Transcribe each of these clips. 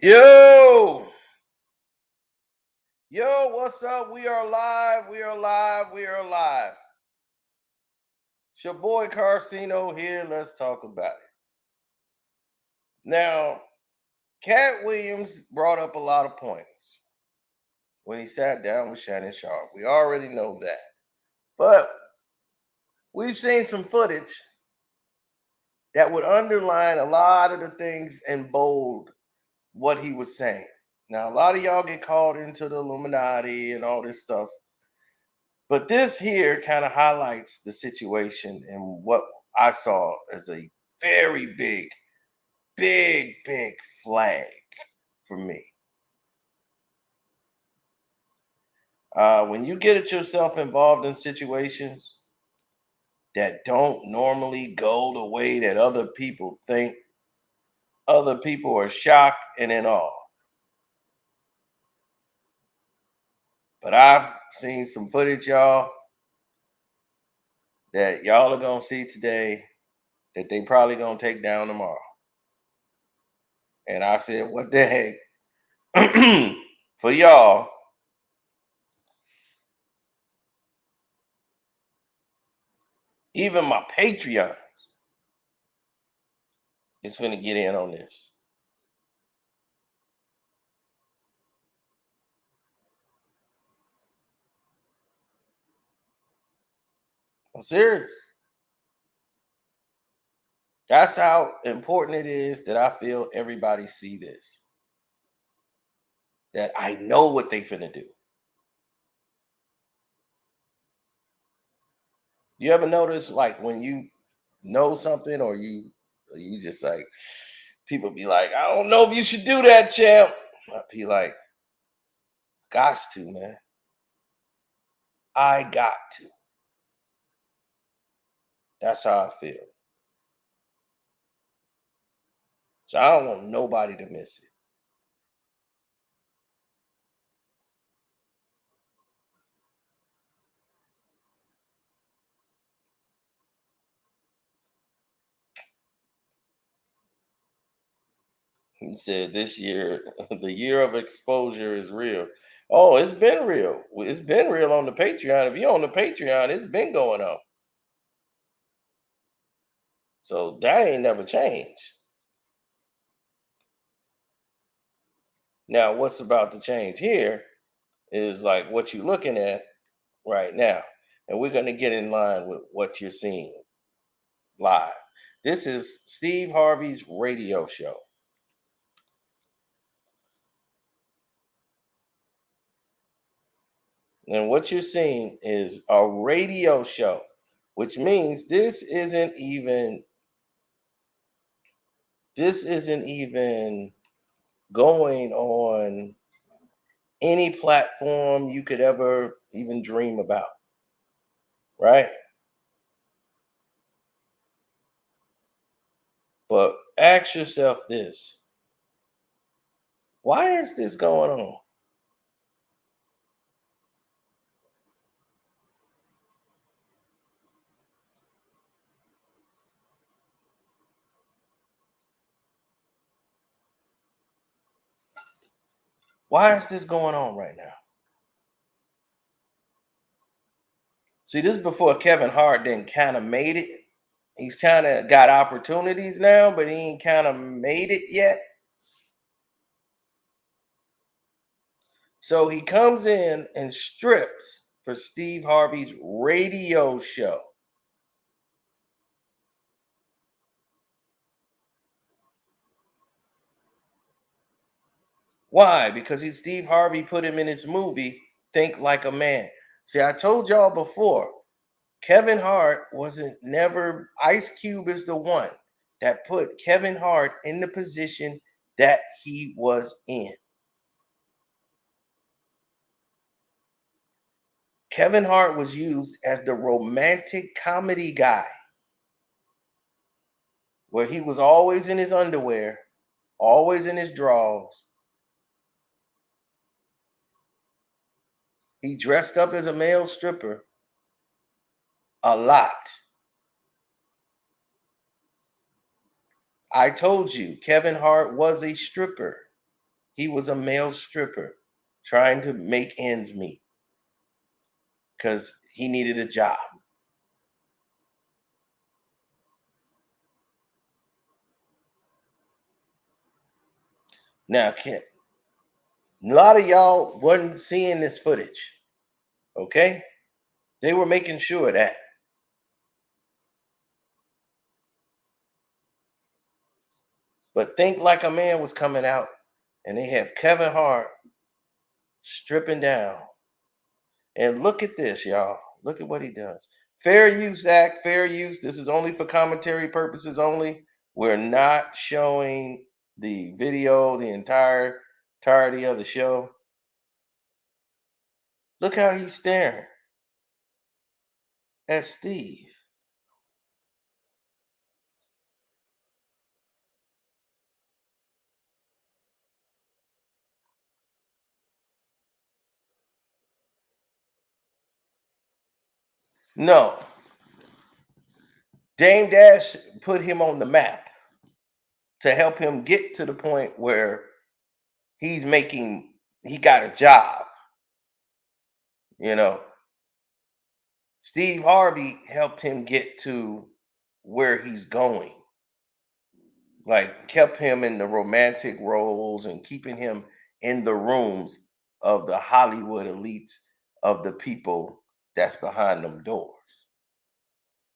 Yo, yo, what's up? We are live. We are live. We are live. It's your boy Carcino here. Let's talk about it. Now, Katt Williams brought up a lot of points when he sat down with Shannon Sharp. We already know that. But we've seen some footage that would underline a lot of the things and bold what he was saying. Now, a lot of y'all get called into the Illuminati and all this stuff. But this here kind of highlights the situation and what I saw as a very big flag for me. When you get yourself involved in situations that don't normally go the way that other people think, other people are shocked and in awe. But I've seen some footage, y'all, that y'all are gonna see today that they probably gonna take down tomorrow. And I said, what the heck? For y'all, even my Patreon is finna get in on this. I'm serious. That's how important it is that I feel everybody see this. That I know what they finna do. You ever notice like when you know something or you just like people be like, I don't know if you should do that, champ. I'd be like, got to, man. I got to. That's how I feel. So I don't want nobody to miss it. He said this year, the year of exposure is real. Oh, it's been real. It's been real on the Patreon. If you're on the Patreon, it's been going on. So that ain't never changed. Now, what's about to change here is like what you're looking at right now. And we're going to get in line with what you're seeing live. This is Steve Harvey's radio show. And what you're seeing is a radio show, which means this isn't even going on any platform you could ever even dream about, right? But ask yourself this: why is this going on? Why is this going on right now? See, this is before Kevin Hart then kind of made it. He's kind of got opportunities now, but he ain't kind of made it yet. So he comes in and strips for Steve Harvey's radio show. Why? Because Steve Harvey put him in his movie, Think Like a Man. See, I told y'all before, Kevin Hart wasn't never, Ice Cube is the one that put Kevin Hart in the position that he was in. Kevin Hart was used as the romantic comedy guy, where he was always in his underwear, always in his drawers. He dressed up as a male stripper a lot. I told you, Kevin Hart was a stripper. He was a male stripper trying to make ends meet because he needed a job. Now, a lot of y'all wasn't seeing this footage, okay? They were making sure of that. But Think Like a Man was coming out, and they have Kevin Hart stripping down. And look at this, y'all. Look at what he does. Fair use act, fair use. This is only for commentary purposes only. We're not showing the video, the entirety of the show. Look how he's staring at Steve. No. Dame Dash put him on the map to help him get to the point where he got a job. You know, Steve Harvey helped him get to where he's going. Like, kept him in the romantic roles and keeping him in the rooms of the Hollywood elites, of the people that's behind them doors.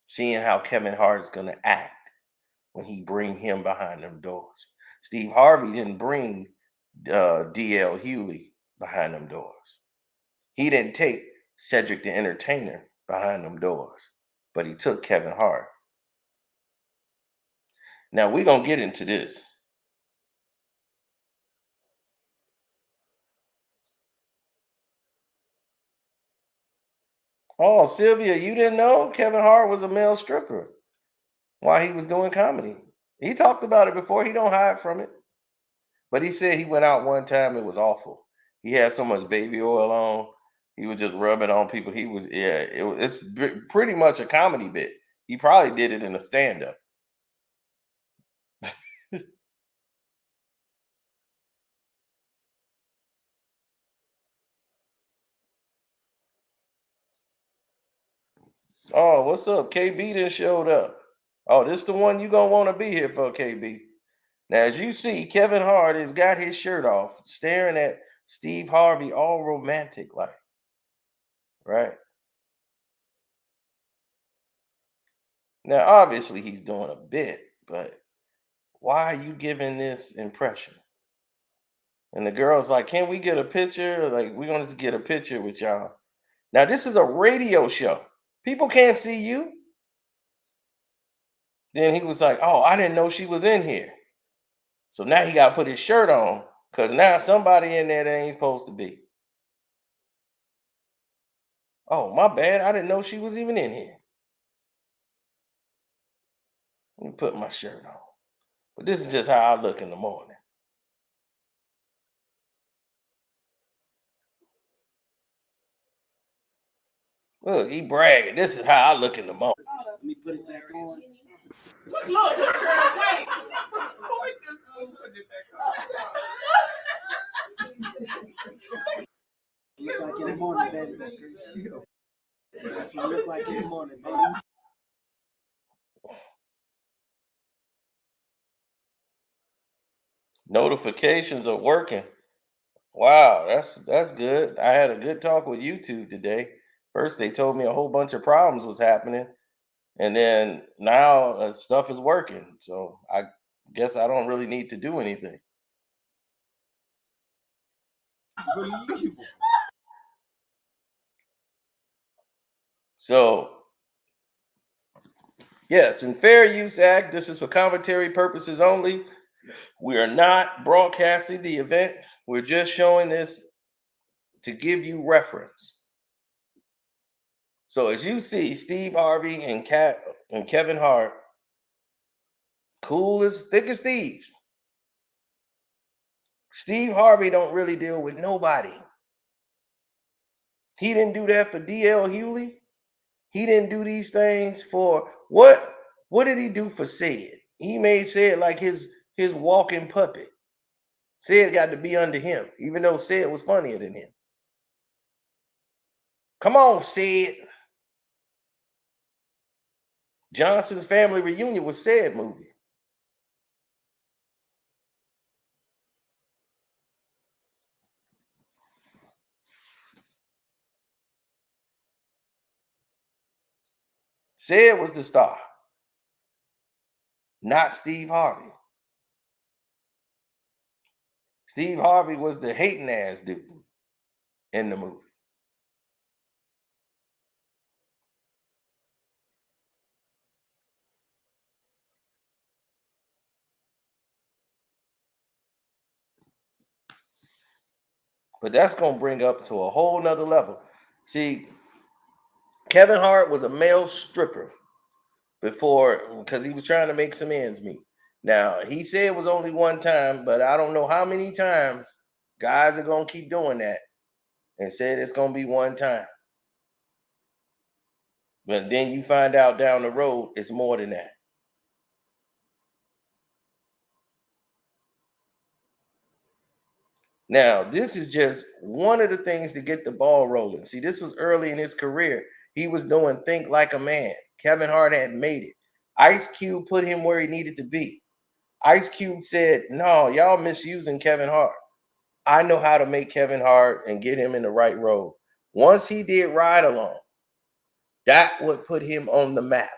Seeing how Kevin Hart is going to act when he bring him behind them doors. Steve Harvey didn't bring D.L. Hewley behind them doors. He didn't take Cedric the Entertainer behind them doors, but he took Kevin Hart. Now we're going to get into this. Oh, Sylvia, you didn't know Kevin Hart was a male stripper while he was doing comedy. He talked about it before. He don't hide from it. But he said he went out one time. It was awful. He had so much baby oil on. He was just rubbing on people. It's pretty much a comedy bit. He probably did it in a stand-up. Oh, what's up? KB just showed up. Oh, this the one you gonna want to be here for, KB. Now, as you see, Kevin Hart has got his shirt off, staring at Steve Harvey, all romantic like, right? Now, obviously, he's doing a bit, but why are you giving this impression? And the girl's like, "Can we get a picture? Like, we're gonna get a picture with y'all." Now, this is a radio show. People can't see you. Then he was like, "Oh, I didn't know she was in here." So now he got to put his shirt on because now somebody in there that ain't supposed to be. Oh, my bad. I didn't know she was even in here. Let me put my shirt on. But this is just how I look in the morning. Look, he bragging. This is how I look in the morning. Let me put it back on. Look, wait. Look like in the morning, baby. That's what I look like in the morning, baby. Notifications are working. Wow, that's good. I had a good talk with YouTube today. First, they told me a whole bunch of problems was happening, and then now stuff is working. So I guess I don't really need to do anything. So yes, in Fair Use Act, this is for commentary purposes only. We are not broadcasting the event. We're just showing this to give you reference. So as you see, Steve Harvey and Kevin Hart, cool as thick as thieves. Steve Harvey don't really deal with nobody. He didn't do that for D.L. Hewley. He didn't do these things for what? What did he do for Sid? He made Sid like his walking puppet. Sid got to be under him, even though Sid was funnier than him. Come on, Sid. Johnson's Family Reunion was Sid movie. Sid was the star, not Steve Harvey. Steve Harvey was the hating ass dude in the movie. But that's gonna bring up to a whole nother level. See, Kevin Hart was a male stripper before because he was trying to make some ends meet. Now he said it was only one time, but I don't know how many times guys are gonna keep doing that and said it's gonna be one time. But then you find out down the road it's more than that. Now, this is just one of the things to get the ball rolling. See, this was early in his career. He was doing Think Like a Man. Kevin Hart had made it. Ice Cube put him where he needed to be. Ice Cube said, "No, y'all misusing Kevin Hart. I know how to make Kevin Hart and get him in the right role." Once he did Ride Along, that would put him on the map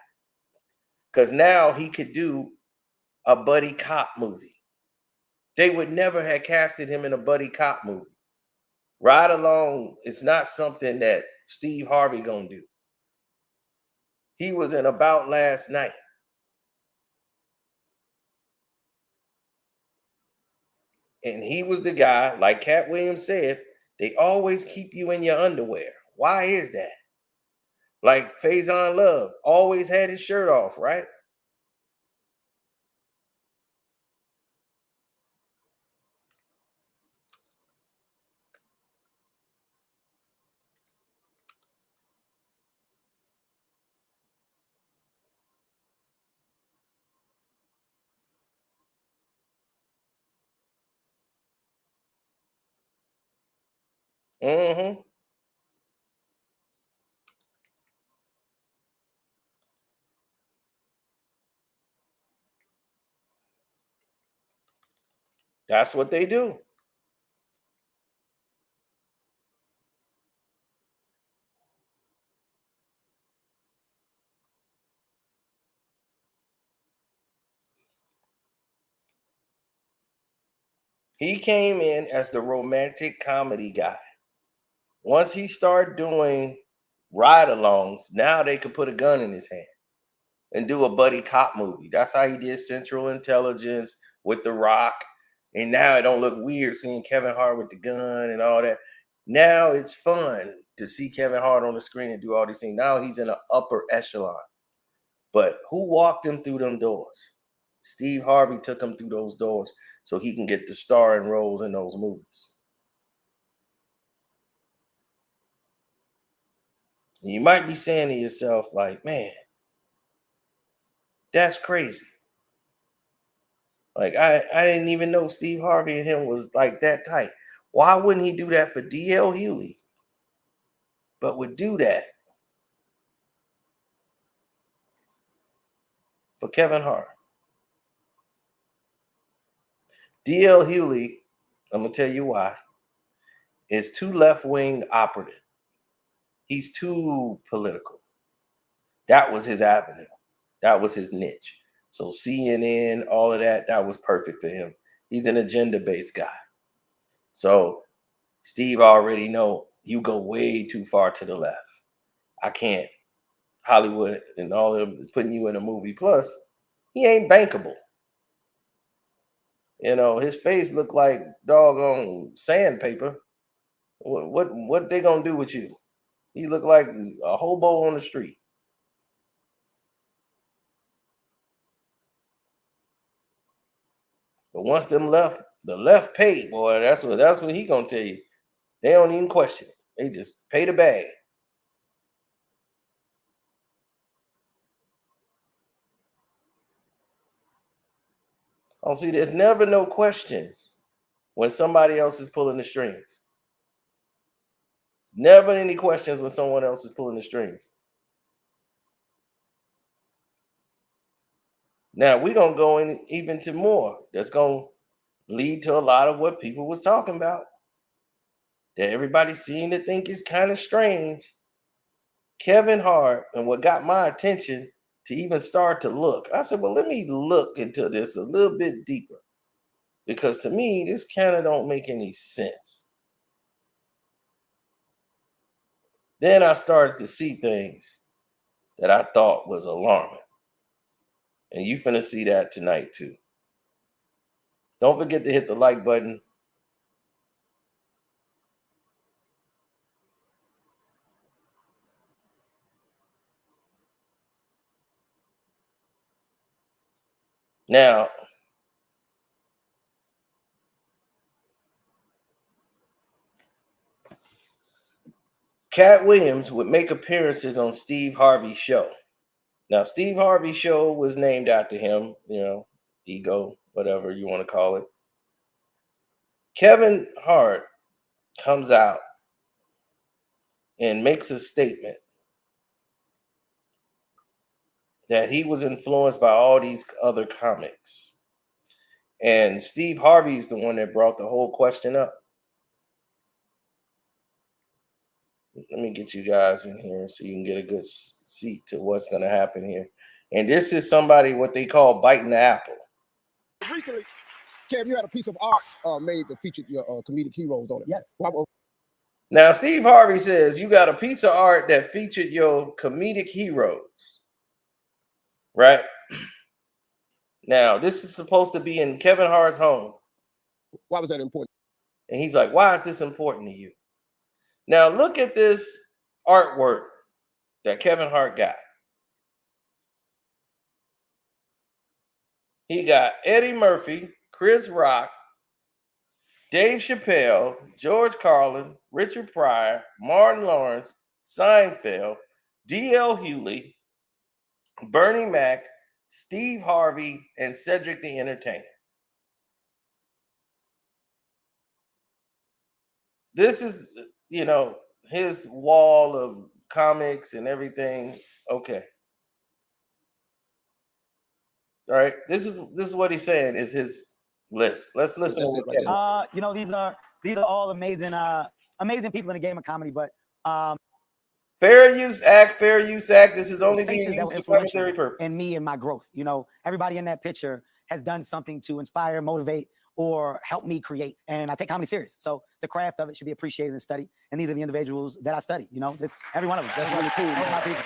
because now he could do a buddy cop movie. They would never have casted him in a buddy cop movie. Ride Along is not something that Steve Harvey gonna do. He was in About Last Night. And he was the guy, like Katt Williams said, they always keep you in your underwear. Why is that? Like Faison Love always had his shirt off, right? Mm-hmm. That's what they do. He came in as the romantic comedy guy. Once he started doing ride-alongs, now they could put a gun in his hand and do a buddy cop movie. That's how he did Central Intelligence with The Rock. And now it don't look weird seeing Kevin Hart with the gun and all that. Now it's fun to see Kevin Hart on the screen and do all these things. Now he's in an upper echelon. But who walked him through them doors? Steve Harvey took him through those doors so he can get the starring roles in those movies. And you might be saying to yourself, like, man, that's crazy. Like I didn't even know Steve Harvey and him was like that tight. Why wouldn't he do that for DL Hewley, but would do that for Kevin Hart? DL Hewley, I'm gonna tell you why, is too left wing operative. He's too political. That was his avenue. That was his niche. So CNN, all of that, that was perfect for him. He's an agenda based guy. So Steve already know you go way too far to the left. I can't. Hollywood and all of them putting you in a movie. Plus, he ain't bankable. You know, his face looked like doggone sandpaper. What they gonna do with you? He looked like a hobo on the street. But once the left paid, boy, that's what he gonna tell you. They don't even question it. They just pay the bag. Oh, see, there's never no questions when somebody else is pulling the strings. Never any questions when someone else is pulling the strings. Now we're gonna go in even to more. That's gonna lead to a lot of what people was talking about. That everybody seemed to think is kind of strange. Kevin Hart, and what got my attention to even start to look. I said, well, let me look into this a little bit deeper. Because to me, this kind of don't make any sense. Then I started to see things that I thought was alarming. And you finna see that tonight too. Don't forget to hit the like button. Now, Katt Williams would make appearances on Steve Harvey's show. Now, Steve Harvey's show was named after him, ego, whatever you want to call it. Kevin Hart comes out and makes a statement that he was influenced by all these other comics. And Steve Harvey's the one that brought the whole question up. Let me get you guys in here so you can get a good seat to what's going to happen here. And this is somebody, what they call biting the apple. Recently, Kev, you had a piece of art made that featured your comedic heroes on it. Yes. Now, Steve Harvey says you got a piece of art that featured your comedic heroes, right? Now, this is supposed to be in Kevin Hart's home. Why was that important? And he's like, why is this important to you? Now, look at this artwork that Kevin Hart got. He got Eddie Murphy, Chris Rock, Dave Chappelle, George Carlin, Richard Pryor, Martin Lawrence, Seinfeld, D.L. Hewley, Bernie Mac, Steve Harvey, and Cedric the Entertainer. This is, his wall of comics and everything. Okay. All right. This is what he's saying is his list. Let's listen to what Kevin said. These are all amazing people in the game of comedy, but Fair use act. This is only being used for monetary purpose. And me and my growth. Everybody in that picture has done something to inspire, motivate, or help me create. And I take comedy serious. So the craft of it should be appreciated and studied. And these are the individuals that I study. This every one of them. That's really cool. My people.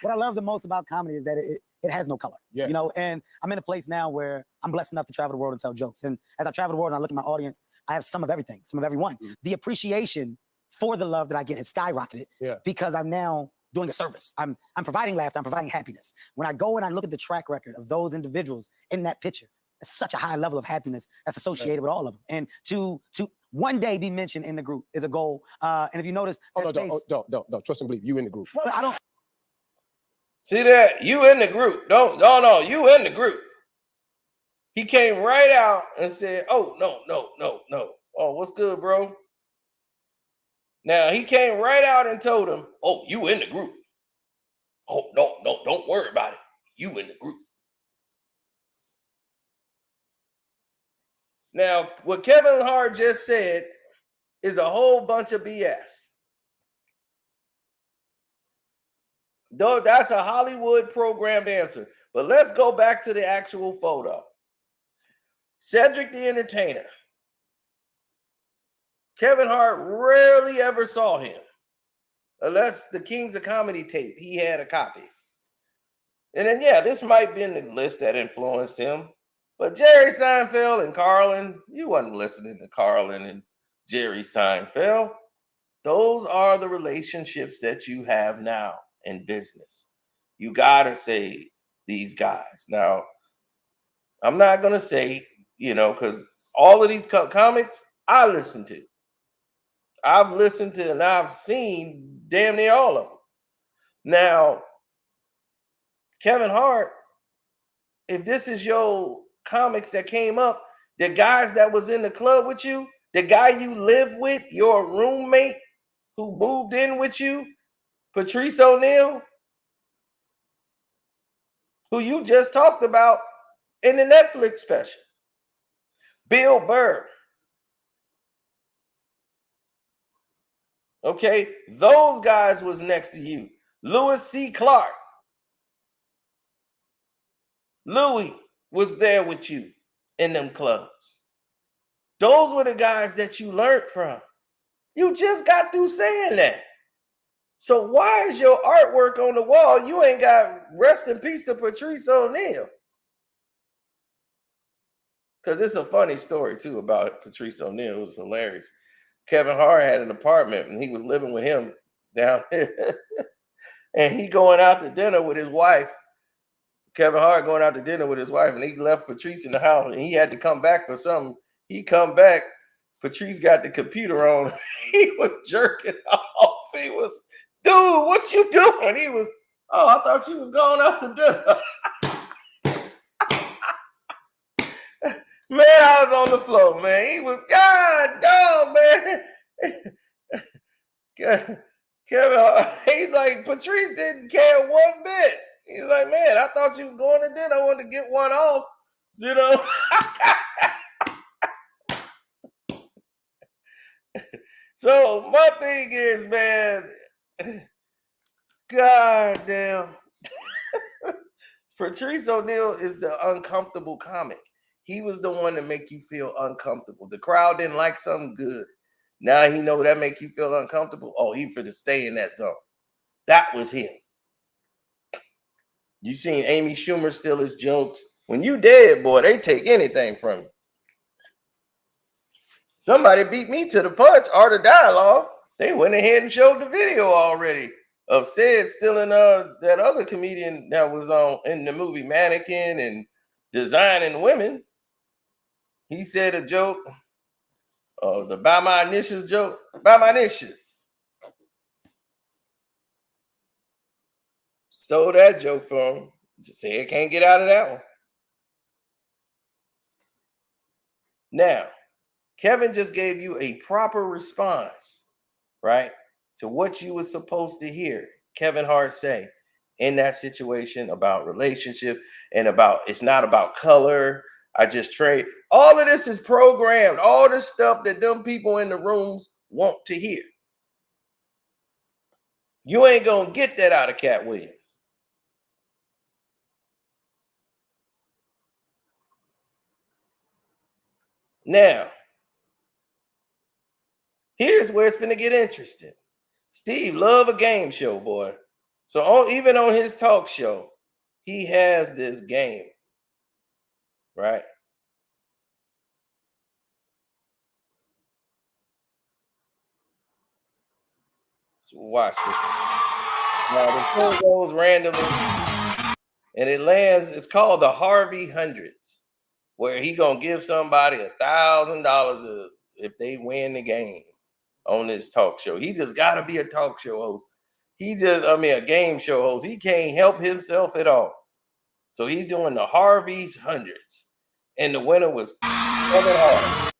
What I love the most about comedy is that it has no color. Yeah. And I'm in a place now where I'm blessed enough to travel the world and tell jokes. And as I travel the world and I look at my audience, I have some of everything, some of everyone. Mm-hmm. The appreciation for the love that I get has skyrocketed because I'm now doing a service. I'm providing laughter, I'm providing happiness. When I go and I look at the track record of those individuals in that picture, it's such a high level of happiness that's associated with all of them. And to one day be mentioned in the group is a goal. And if you notice, don't trust and believe you in the group. Well, I don't see that you in the group. No, you in the group. He came right out and said, "Oh no. Oh, what's good, bro?" Now he came right out and told him, "Oh, you in the group. Oh no, don't worry about it. You in the group." Now, what Kevin Hart just said is a whole bunch of BS. Though that's a Hollywood programmed answer. But let's go back to the actual photo. Cedric the Entertainer. Kevin Hart rarely ever saw him. Unless the Kings of Comedy tape, he had a copy. And then, this might be in the list that influenced him. But Jerry Seinfeld and Carlin, you wasn't listening to Carlin and Jerry Seinfeld. Those are the relationships that you have now in business. You got to say these guys. Now, I'm not going to say, because all of these comics I listen to. I've listened to and I've seen damn near all of them. Now, Kevin Hart, if this is your comics that came up, The guys that was in the club with you, the guy you live with, your roommate who moved in with you, Patrice O'Neal, who you just talked about in the Netflix special. Bill Burr. Okay, those guys was next to you. Lewis C. Clark. Louis was there with you in them clubs. Those were the guys that you learned from. You just got through saying that. So why is your artwork on the wall? You ain't got rest in peace to Patrice O'Neal. Because it's a funny story, too, about Patrice O'Neal. It was hilarious. Kevin Hart had an apartment, and he was living with him down there. And he going out to dinner with his wife. Kevin Hart going out to dinner with his wife, and he left Patrice in the house, and he had to come back for something. He come back. Patrice got the computer on. He was jerking off. He was, dude, what you doing? He was, oh, I thought you was going out to dinner. Man, I was on the floor, man. He was, God, dog, man. Kevin Hart, he's like, Patrice didn't care one bit. He's like, man, I thought you was going to dinner. I wanted to get one off, you know. So my thing is, man, God damn. Patrice O'Neal is the uncomfortable comic. He was the one to make you feel uncomfortable. The crowd didn't like something good. Now he know that make you feel uncomfortable. Oh, he for to stay in that zone. That was him. You seen Amy Schumer steal his jokes. When you dead, boy, they take anything from you. Somebody beat me to the punch. Art of Dialogue. They went ahead and showed the video already of Sid stealing that other comedian that was on in the movie Mannequin and Designing Women. He said a joke. The By My Initials joke. By My Initials. Stole that joke from him. Just say it can't get out of that one. Now, Kevin just gave you a proper response, right, to what you were supposed to hear Kevin Hart say in that situation about relationship and about it's not about color. I just trade. All of this is programmed. All this stuff that them people in the rooms want to hear. You ain't gonna get that out of Katt Williams. Now, here's where it's gonna get interesting. Steve love a game show, boy. So even on his talk show, he has this game, right? So watch this. Now the phone goes randomly, and it lands. It's called the Harvey Hundreds, where he gonna give somebody $1,000 if they win the game on this talk show. He just gotta be a talk show host. A game show host. He can't help himself at all. So he's doing the Harvey's Hundreds. And the winner was Kevin Hart.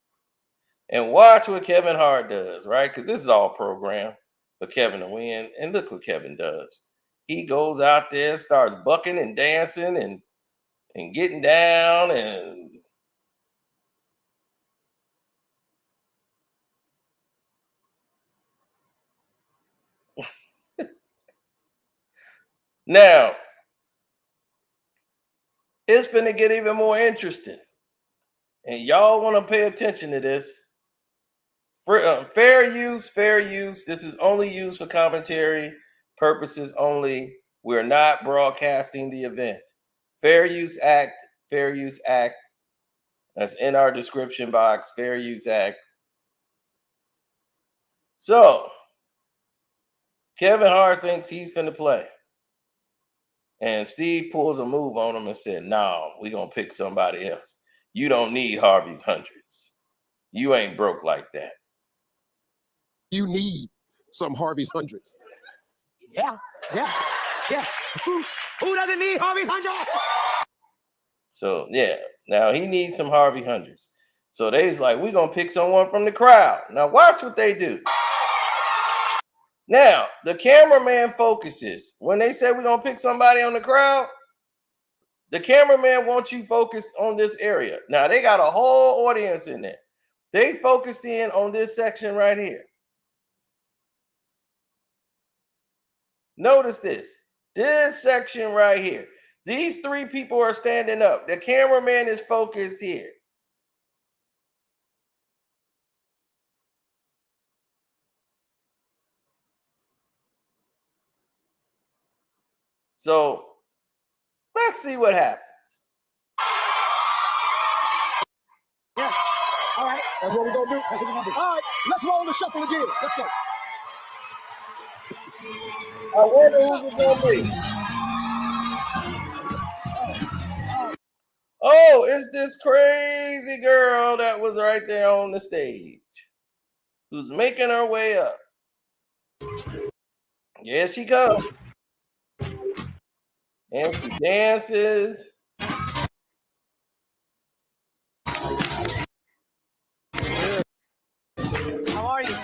And watch what Kevin Hart does, right? Because this is all programmed for Kevin to win. And look what Kevin does. He goes out there, starts bucking and dancing and getting down and now it's gonna get even more interesting. And y'all want to pay attention to this. Fair use. This is only used for commentary purposes only. We're not broadcasting the event. Fair Use Act. That's in our description box. Fair Use Act. So, Kevin Hart thinks he's finna play. And Steve pulls a move on him and said, no, we're going to pick somebody else. You don't need Harvey's Hundreds. You ain't broke like that. You need some Harvey's Hundreds. Yeah. Who doesn't need Harvey's Hundreds? So, yeah. Now, he needs some Harvey Hundreds. So they's like, we're gonna pick someone from the crowd. Now watch what they do. Now the cameraman focuses. When they say we're gonna pick somebody on the crowd, the cameraman wants you focused on this area. Now they got a whole audience in there. They focused in on this section right here. Notice this section right here. These three people are standing up. The cameraman is focused here. So let's see what happens. Yeah. All right. That's what we're going to do. That's what we're going to do. All right. Let's roll the shuffle again. Let's go. I wonder who it's going to be. Oh, it's this crazy girl that was right there on the stage who's making her way up. Yeah, she comes. And she dances. How are you?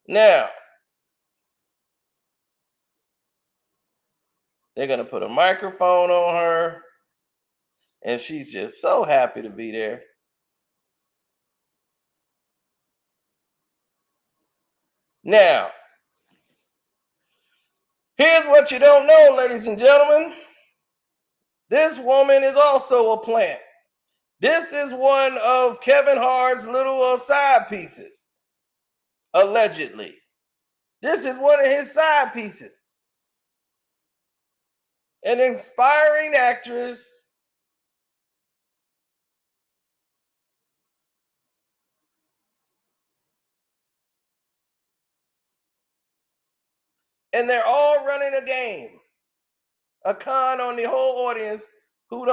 Now, they're going to put a microphone on her. And she's just so happy to be there. Now, here's what you don't know, ladies and gentlemen. This woman is also a plant. This is one of Kevin Hart's little side pieces, allegedly. This is one of his side pieces. An inspiring actress. And they're all running a game, a con on the whole audience who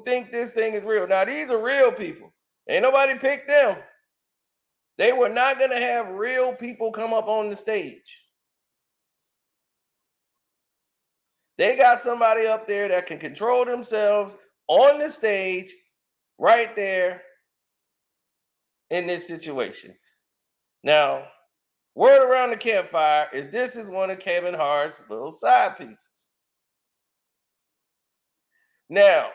think this thing is real. Now, these are real people. Ain't nobody picked them. They were not going to have real people come up on the stage. They got somebody up there that can control themselves on the stage right there in this situation. Now, word around the campfire is this is one of Kevin Hart's little side pieces. Now,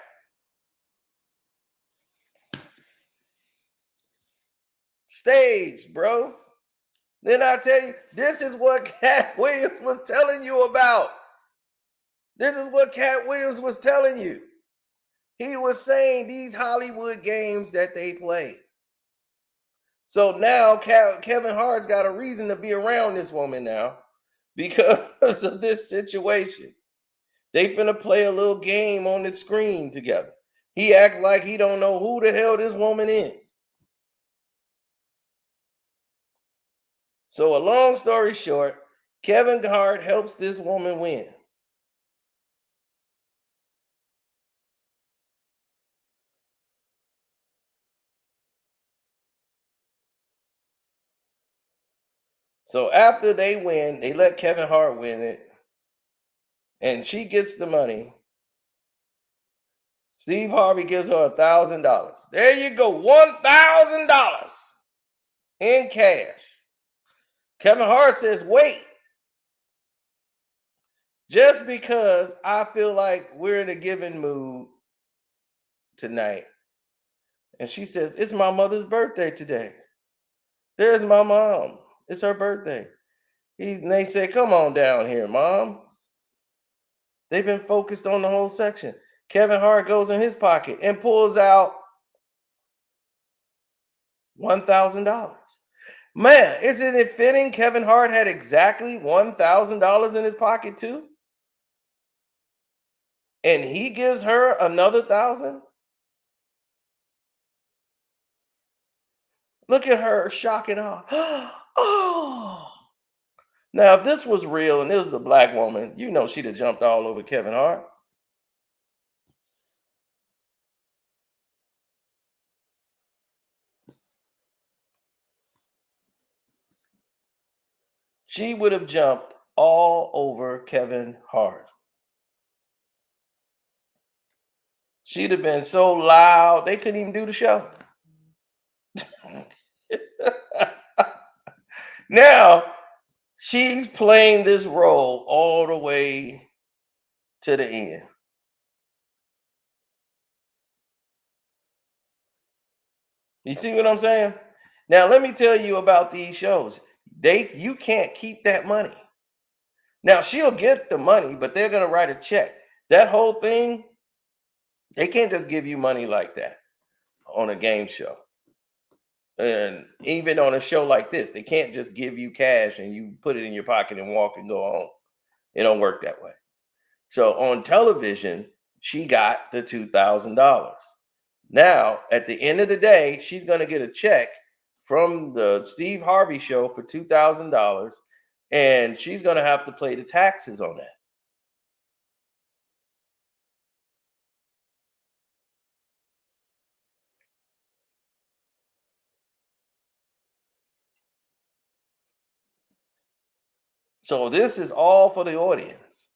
stage, bro. Then I tell you, this is what Katt Williams was telling you about. This is what Katt Williams was telling you. He was saying these Hollywood games that they play. So now Kevin Hart's got a reason to be around this woman now because of this situation. They finna play a little game on the screen together. He acts like he don't know who the hell this woman is. So a long story short, Kevin Hart helps this woman win. So after they win, they let Kevin Hart win it. And she gets the money. Steve Harvey gives her $1,000. There you go, $1,000 in cash. Kevin Hart says, wait. Just because I feel like we're in a given mood tonight. And she says, it's my mother's birthday today. There's my mom. It's her birthday. And they say, come on down here, Mom. They've been focused on the whole section. Kevin Hart goes in his pocket and pulls out $1,000. Man, isn't it fitting Kevin Hart had exactly $1,000 in his pocket too? And he gives her another 1,000? Look at her, shock and awe. Oh. Now, if this was real and this was a black woman, you know she'd have jumped all over Kevin Hart. She would have jumped all over Kevin Hart. She'd have been so loud, they couldn't even do the show. Now, she's playing this role all the way to the end. You see what I'm saying? Now, let me tell you about these shows. You can't keep that money. Now, she'll get the money, but they're going to write a check. That whole thing, they can't just give you money like that on a game show. And even on a show like this, they can't just give you cash and you put it in your pocket and walk and go home. It don't work that way. So on television, she got the $2,000. Now, at the end of the day, she's going to get a check from the Steve Harvey show for $2,000, and she's going to have to pay the taxes on that. So this is all for the audience.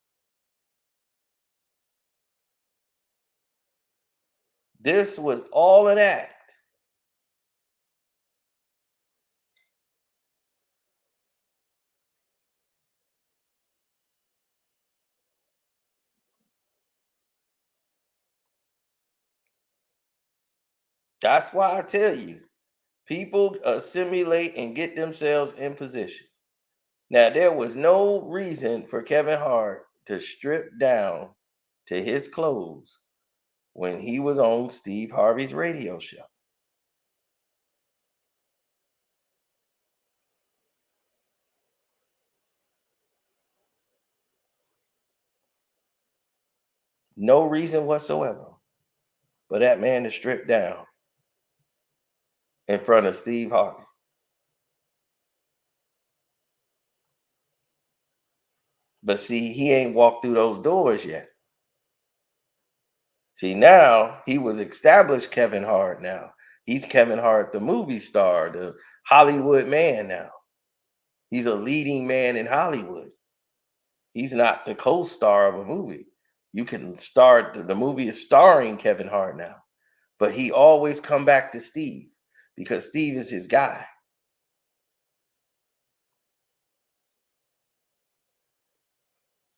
This was all an act. That's why I tell you, people assimilate and get themselves in position. Now, there was no reason for Kevin Hart to strip down to his clothes when he was on Steve Harvey's radio show. No reason whatsoever for that man to strip down in front of Steve Harvey. But see, he ain't walked through those doors yet. See, now he was established Kevin Hart now. He's Kevin Hart, the movie star, the Hollywood man now. He's a leading man in Hollywood. He's not the co-star of a movie. You can start, the movie is starring Kevin Hart now. But he always come back to Steve because Steve is his guy.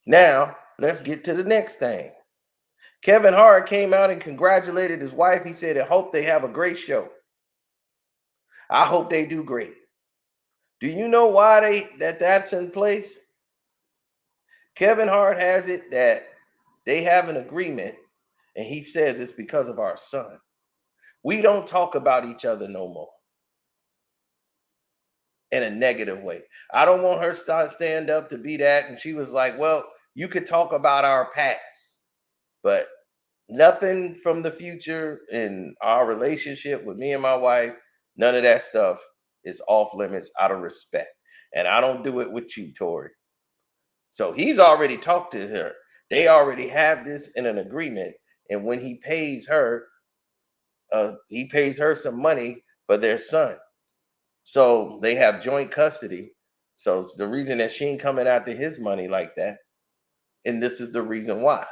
Now, let's get to the next thing. Kevin Hart came out and congratulated his wife. He said, I hope they have a great show. I hope they do great. Do you know why that's in place? Kevin Hart has it that they have an agreement, and he says it's because of our son. We don't talk about each other no more in a negative way. I don't want her to stand up to be that. And she was like, well, you could talk about our past, but nothing from the future in our relationship with me and my wife, none of that stuff is off limits out of respect. And I don't do it with you, Tori. So he's already talked to her. They already have this in an agreement. And when he pays her some money for their son. So they have joint custody. So it's the reason that she ain't coming after his money like that. And this is the reason why.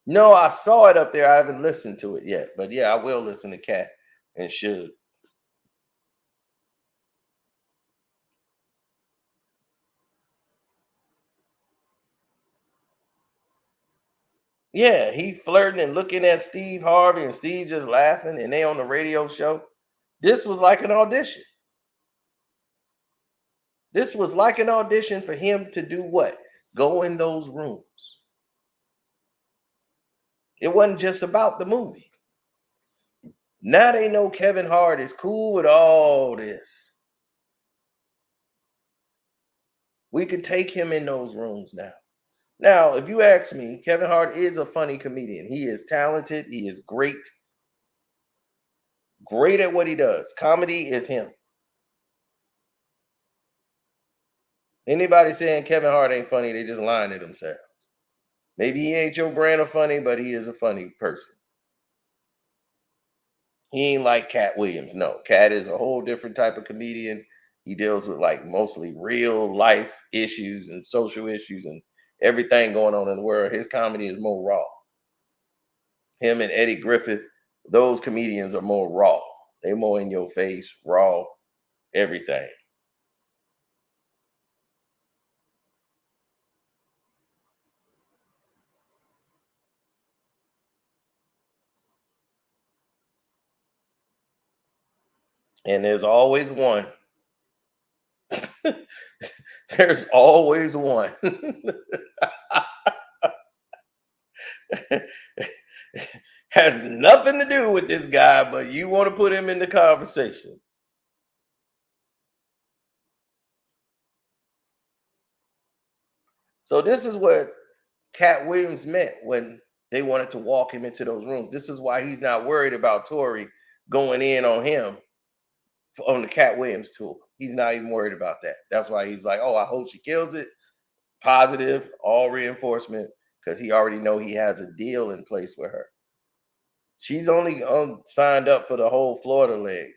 No, I saw it up there. I haven't listened to it yet. But yeah, I will listen to Katt and should. Yeah, he flirting and looking at Steve Harvey and Steve just laughing and they on the radio show. This was like an audition. This was like an audition for him to do what? Go in those rooms. It wasn't just about the movie. Now they know Kevin Hart is cool with all this. We could take him in those rooms now. Now, if you ask me, Kevin Hart is a funny comedian. He is talented. He is great. Great at what he does. Comedy is him. Anybody saying Kevin Hart ain't funny, they just lying to themselves. Maybe he ain't your brand of funny, but he is a funny person. He ain't like Katt Williams. No, Katt is a whole different type of comedian. He deals with like mostly real life issues and social issues and everything going on in the world. His comedy is more raw. Him and Eddie Griffith, those comedians are more raw. They more in your face, raw, everything. And there's always one. There's always one. Has nothing to do with this guy, but you want to put him in the conversation. So this is what Katt Williams meant when they wanted to walk him into those rooms. This is why he's not worried about Tory going in on him on the Katt Williams tour. He's not even worried about that. That's why he's like, oh, I hope she kills it. Positive, all reinforcement, because he already know he has a deal in place with her. She's only signed up for the whole Florida leg.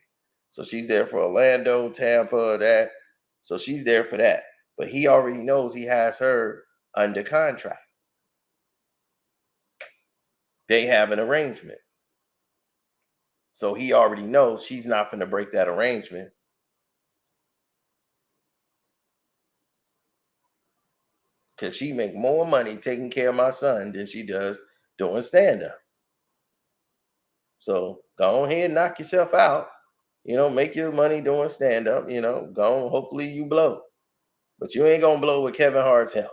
So she's there for Orlando, Tampa, that. So she's there for that. But he already knows he has her under contract. They have an arrangement. So he already knows she's not going to break that arrangement. Because she make more money taking care of my son than she does doing stand-up. So go ahead and knock yourself out. Make your money doing stand-up. Go on, hopefully you blow. But you ain't going to blow with Kevin Hart's help.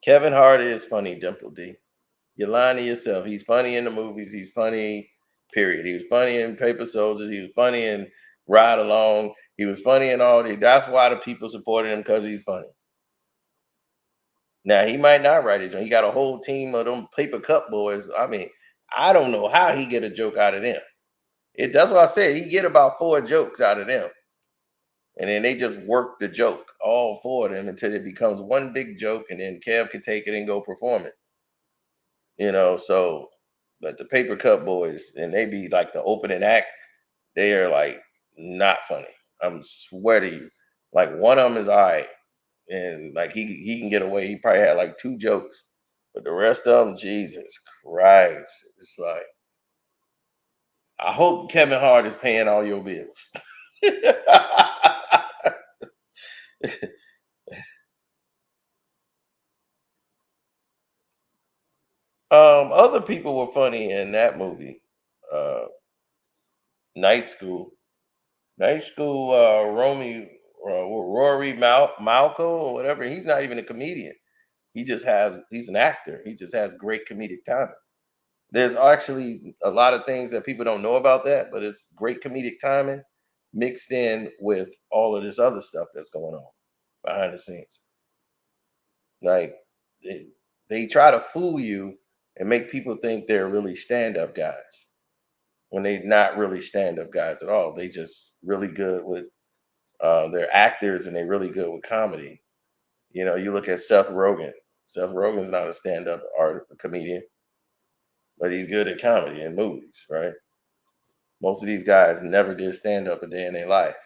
Kevin Hart is funny, Dimple D. You're lying to yourself. He's funny in the movies. He's funny, period. He was funny in Paper Soldiers. He was funny in Ride Along. He was funny in all the. That's why the people supported him, because he's funny. Now, he might not write it. He got a whole team of them paper cup boys. I mean, I don't know how he get a joke out of them. That's what I said. He get about 4 jokes out of them. And then they just work the joke, all 4 of them, until it becomes one big joke, and then Kev can take it and go perform it. So like the Paper Cup Boys, and they be like the opening act, they are like not funny. I'm swear to you. Like one of them is all right. And like he can get away. He probably had like 2 jokes. But the rest of them, Jesus Christ. It's like, I hope Kevin Hart is paying all your bills. Other people were funny in that movie. Night School. Night School, Rory Malco or whatever. He's not even a comedian. He's an actor. He just has great comedic timing. There's actually a lot of things that people don't know about that, but it's great comedic timing mixed in with all of this other stuff that's going on behind the scenes. Like they try to fool you and make people think they're really stand-up guys when they're not really stand-up guys at all. They just really good with they're actors, and they're really good with comedy. You look at Seth Rogen. Seth Rogen's not a stand-up comedian, but he's good at comedy and movies, right? Most of these guys never did stand-up a day in their life.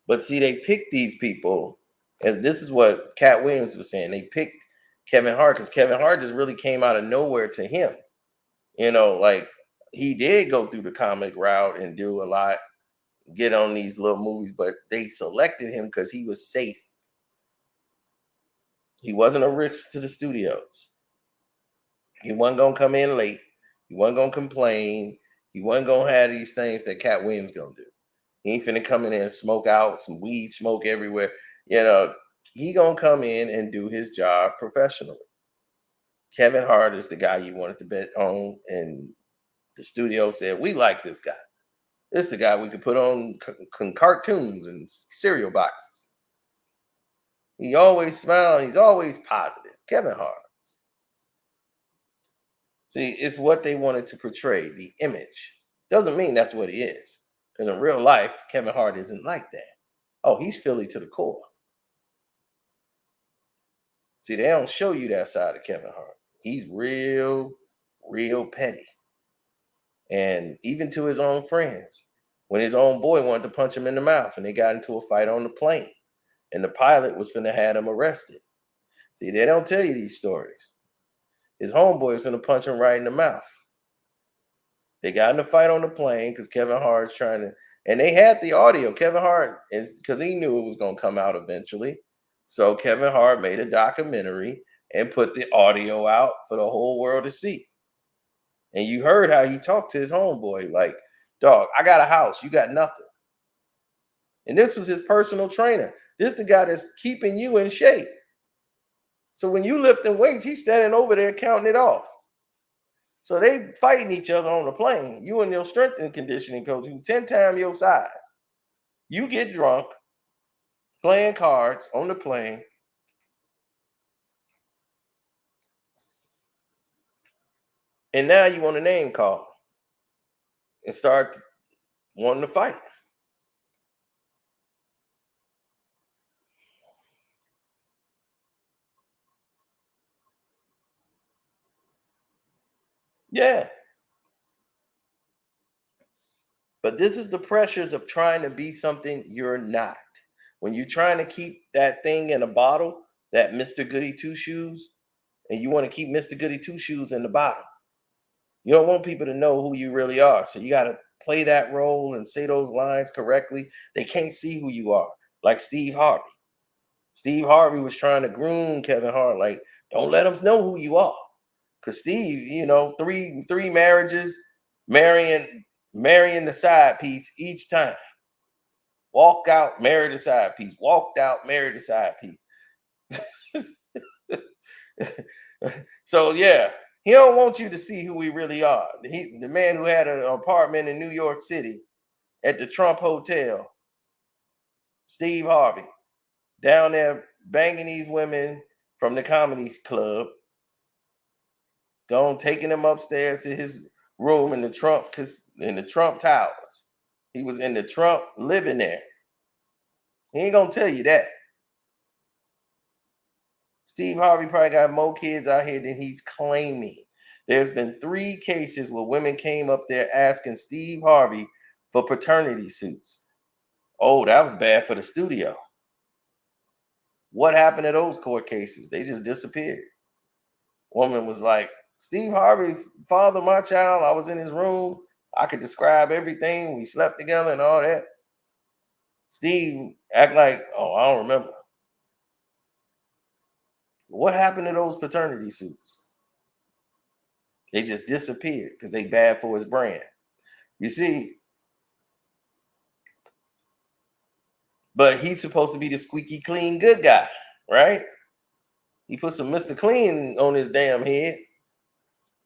But see, they picked these people, and this is what Katt Williams was saying. They picked Kevin Hart because Kevin Hart just really came out of nowhere to him. Like he did go through the comic route and do a lot, get on these little movies, but they selected him because he was safe. He wasn't a risk to the studios. He wasn't gonna come in late. He wasn't gonna complain. He wasn't gonna have these things that Katt Williams gonna do. He ain't finna come in there and smoke out some weed smoke everywhere. He gonna come in and do his job professionally. Kevin Hart is the guy you wanted to bet on, and the studio said, we like this guy. This is the guy we could put on cartoons and cereal boxes. He always smiling. He's always positive. Kevin Hart. See, it's what they wanted to portray, the image. Doesn't mean that's what he is. Because in real life, Kevin Hart isn't like that. Oh, he's Philly to the core. See, they don't show you that side of Kevin Hart. He's real petty. And even to his own friends. When his own boy wanted to punch him in the mouth and they got into a fight on the plane. And the pilot was finna have him arrested. See, they don't tell you these stories. His homeboy was finna punch him right in the mouth. They got in a fight on the plane because Kevin Hart's trying to, and they had the audio. Kevin Hart, because he knew it was going to come out eventually. So Kevin Hart made a documentary and put the audio out for the whole world to see. And you heard how he talked to his homeboy, like, dog, I got a house, you got nothing. And this was his personal trainer. This is the guy that's keeping you in shape. So when you lifting weights, he's standing over there counting it off. So they fighting each other on the plane. You and your strength and conditioning coach, who's 10 times your size. You get drunk, playing cards on the plane. And now you want a name call and start wanting to fight. Yeah. But this is the pressures of trying to be something you're not. When you're trying to keep that thing in a bottle, that Mr. Goody Two Shoes, and you want to keep Mr. Goody Two Shoes in the bottle. You don't want people to know who you really are. So you got to play that role and say those lines correctly. They can't see who you are. Like Steve Harvey. Steve Harvey was trying to groom Kevin Hart. Like, don't let him know who you are. Because Steve, you know, three marriages, marrying the side piece each time. Walk out, marry the side piece. Walked out, marry the side piece. So, yeah. He don't want you to see who we really are. The man who had an apartment in New York City at the Trump Hotel, Steve Harvey, down there banging these women from the comedy club, taking them upstairs to his room in the Trump Towers. He was in the Trump living there. He ain't gonna tell you that. Steve Harvey probably got more kids out here than he's claiming. There's been 3 cases where women came up there asking Steve Harvey for paternity suits. Oh, that was bad for the studio. What happened to those court cases? They just disappeared. Woman was like, Steve Harvey fathered my child. I was in his room. I could describe everything. We slept together and all that. Steve act like, oh, I don't remember. What happened to those paternity suits? They just disappeared because they bad for his brand. You see, but he's supposed to be the squeaky clean good guy, right? He put some Mr. Clean on his damn head.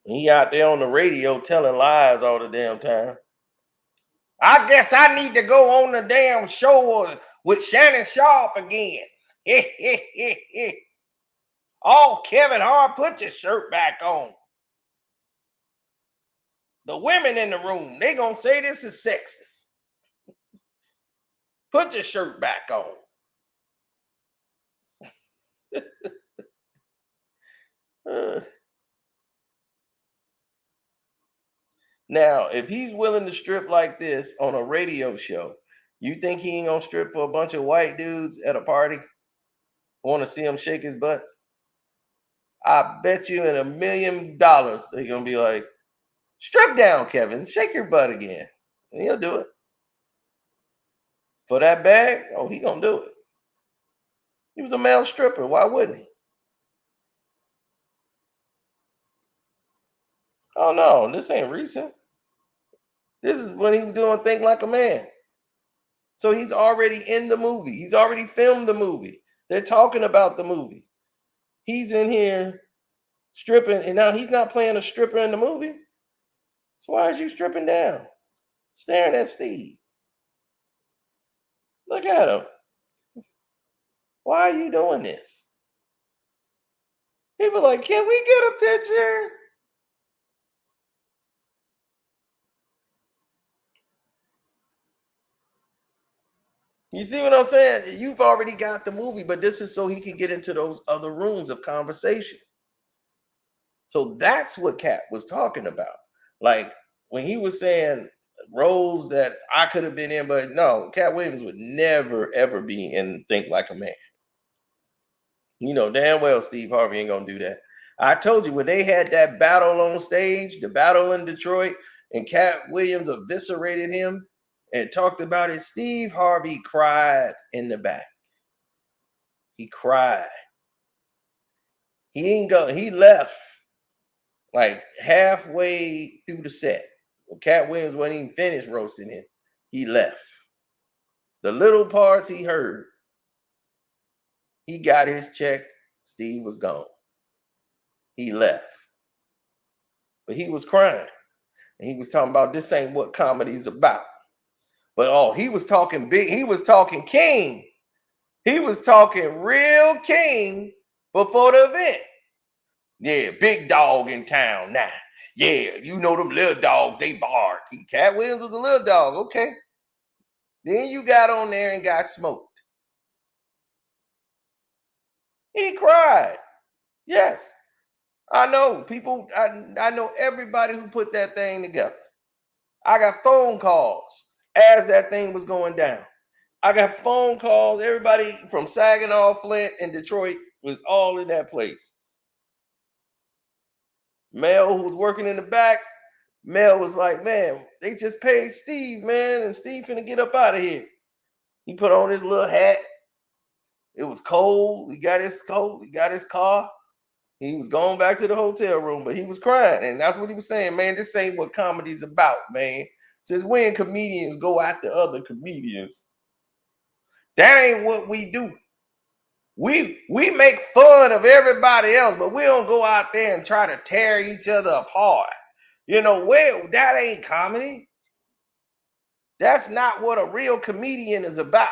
He out there on the radio telling lies all the damn time. I guess I need to go on the damn show with Shannon Sharp again. Oh, Kevin Hart, put your shirt back on. The women in the room, they gonna say this is sexist. Put your shirt back on. Now, if he's willing to strip like this on a radio show, you think he ain't gonna strip for a bunch of white dudes at a party? Want to see him shake his butt? I bet you in $1 million they're gonna be like, strip down, Kevin, shake your butt again. And he'll do it. For that bag, oh, he gonna do it. He was a male stripper. Why wouldn't he? Oh no, this ain't recent. This is when he was doing Think Like a Man. So he's already in the movie. He's already filmed the movie. They're talking about the movie. He's in here stripping, and now he's not playing a stripper in the movie. So why is you stripping down? Staring at Steve. Look at him. Why are you doing this? People like, can we get a picture? You see what I'm saying? You've already got the movie, but this is so he can get into those other rooms of conversation. So that's what Katt was talking about. Like when he was saying roles that I could have been in, but no, Katt Williams would never ever be in Think Like a Man. You know damn well Steve Harvey ain't gonna do that. I told you when they had that battle on stage, the battle in Detroit, and Katt Williams eviscerated him and talked about it, Steve Harvey cried in the back. He cried. He left like halfway through the set. When Katt Williams wasn't even finished roasting him, he left. The little parts he heard, he got his check. Steve was gone. He left. But he was crying. And he was talking about this ain't what comedy's about. But he was talking big. He was talking king. He was talking real king before the event. Yeah, big dog in town now. Yeah, you know them little dogs, they bark. Katt Williams was a little dog, okay. Then you got on there and got smoked. He cried. Yes. I know people, I know everybody who put that thing together. I got phone calls as that thing was going down. I got phone calls. Everybody from Saginaw, Flint, and Detroit was all in that place. Mel, who was working in the back, Mel was like, man, they just paid Steve, man, and Steve finna get up out of here. He put on his little hat. It was cold. He got his coat. He got his car. He was going back to the hotel room, but he was crying. And that's what he was saying, man, this ain't what comedy's about, man. Since when comedians go after other comedians, that ain't what we do. We make fun of everybody else, but we don't go out there and try to tear each other apart. You know, well, that ain't comedy. That's not what a real comedian is about.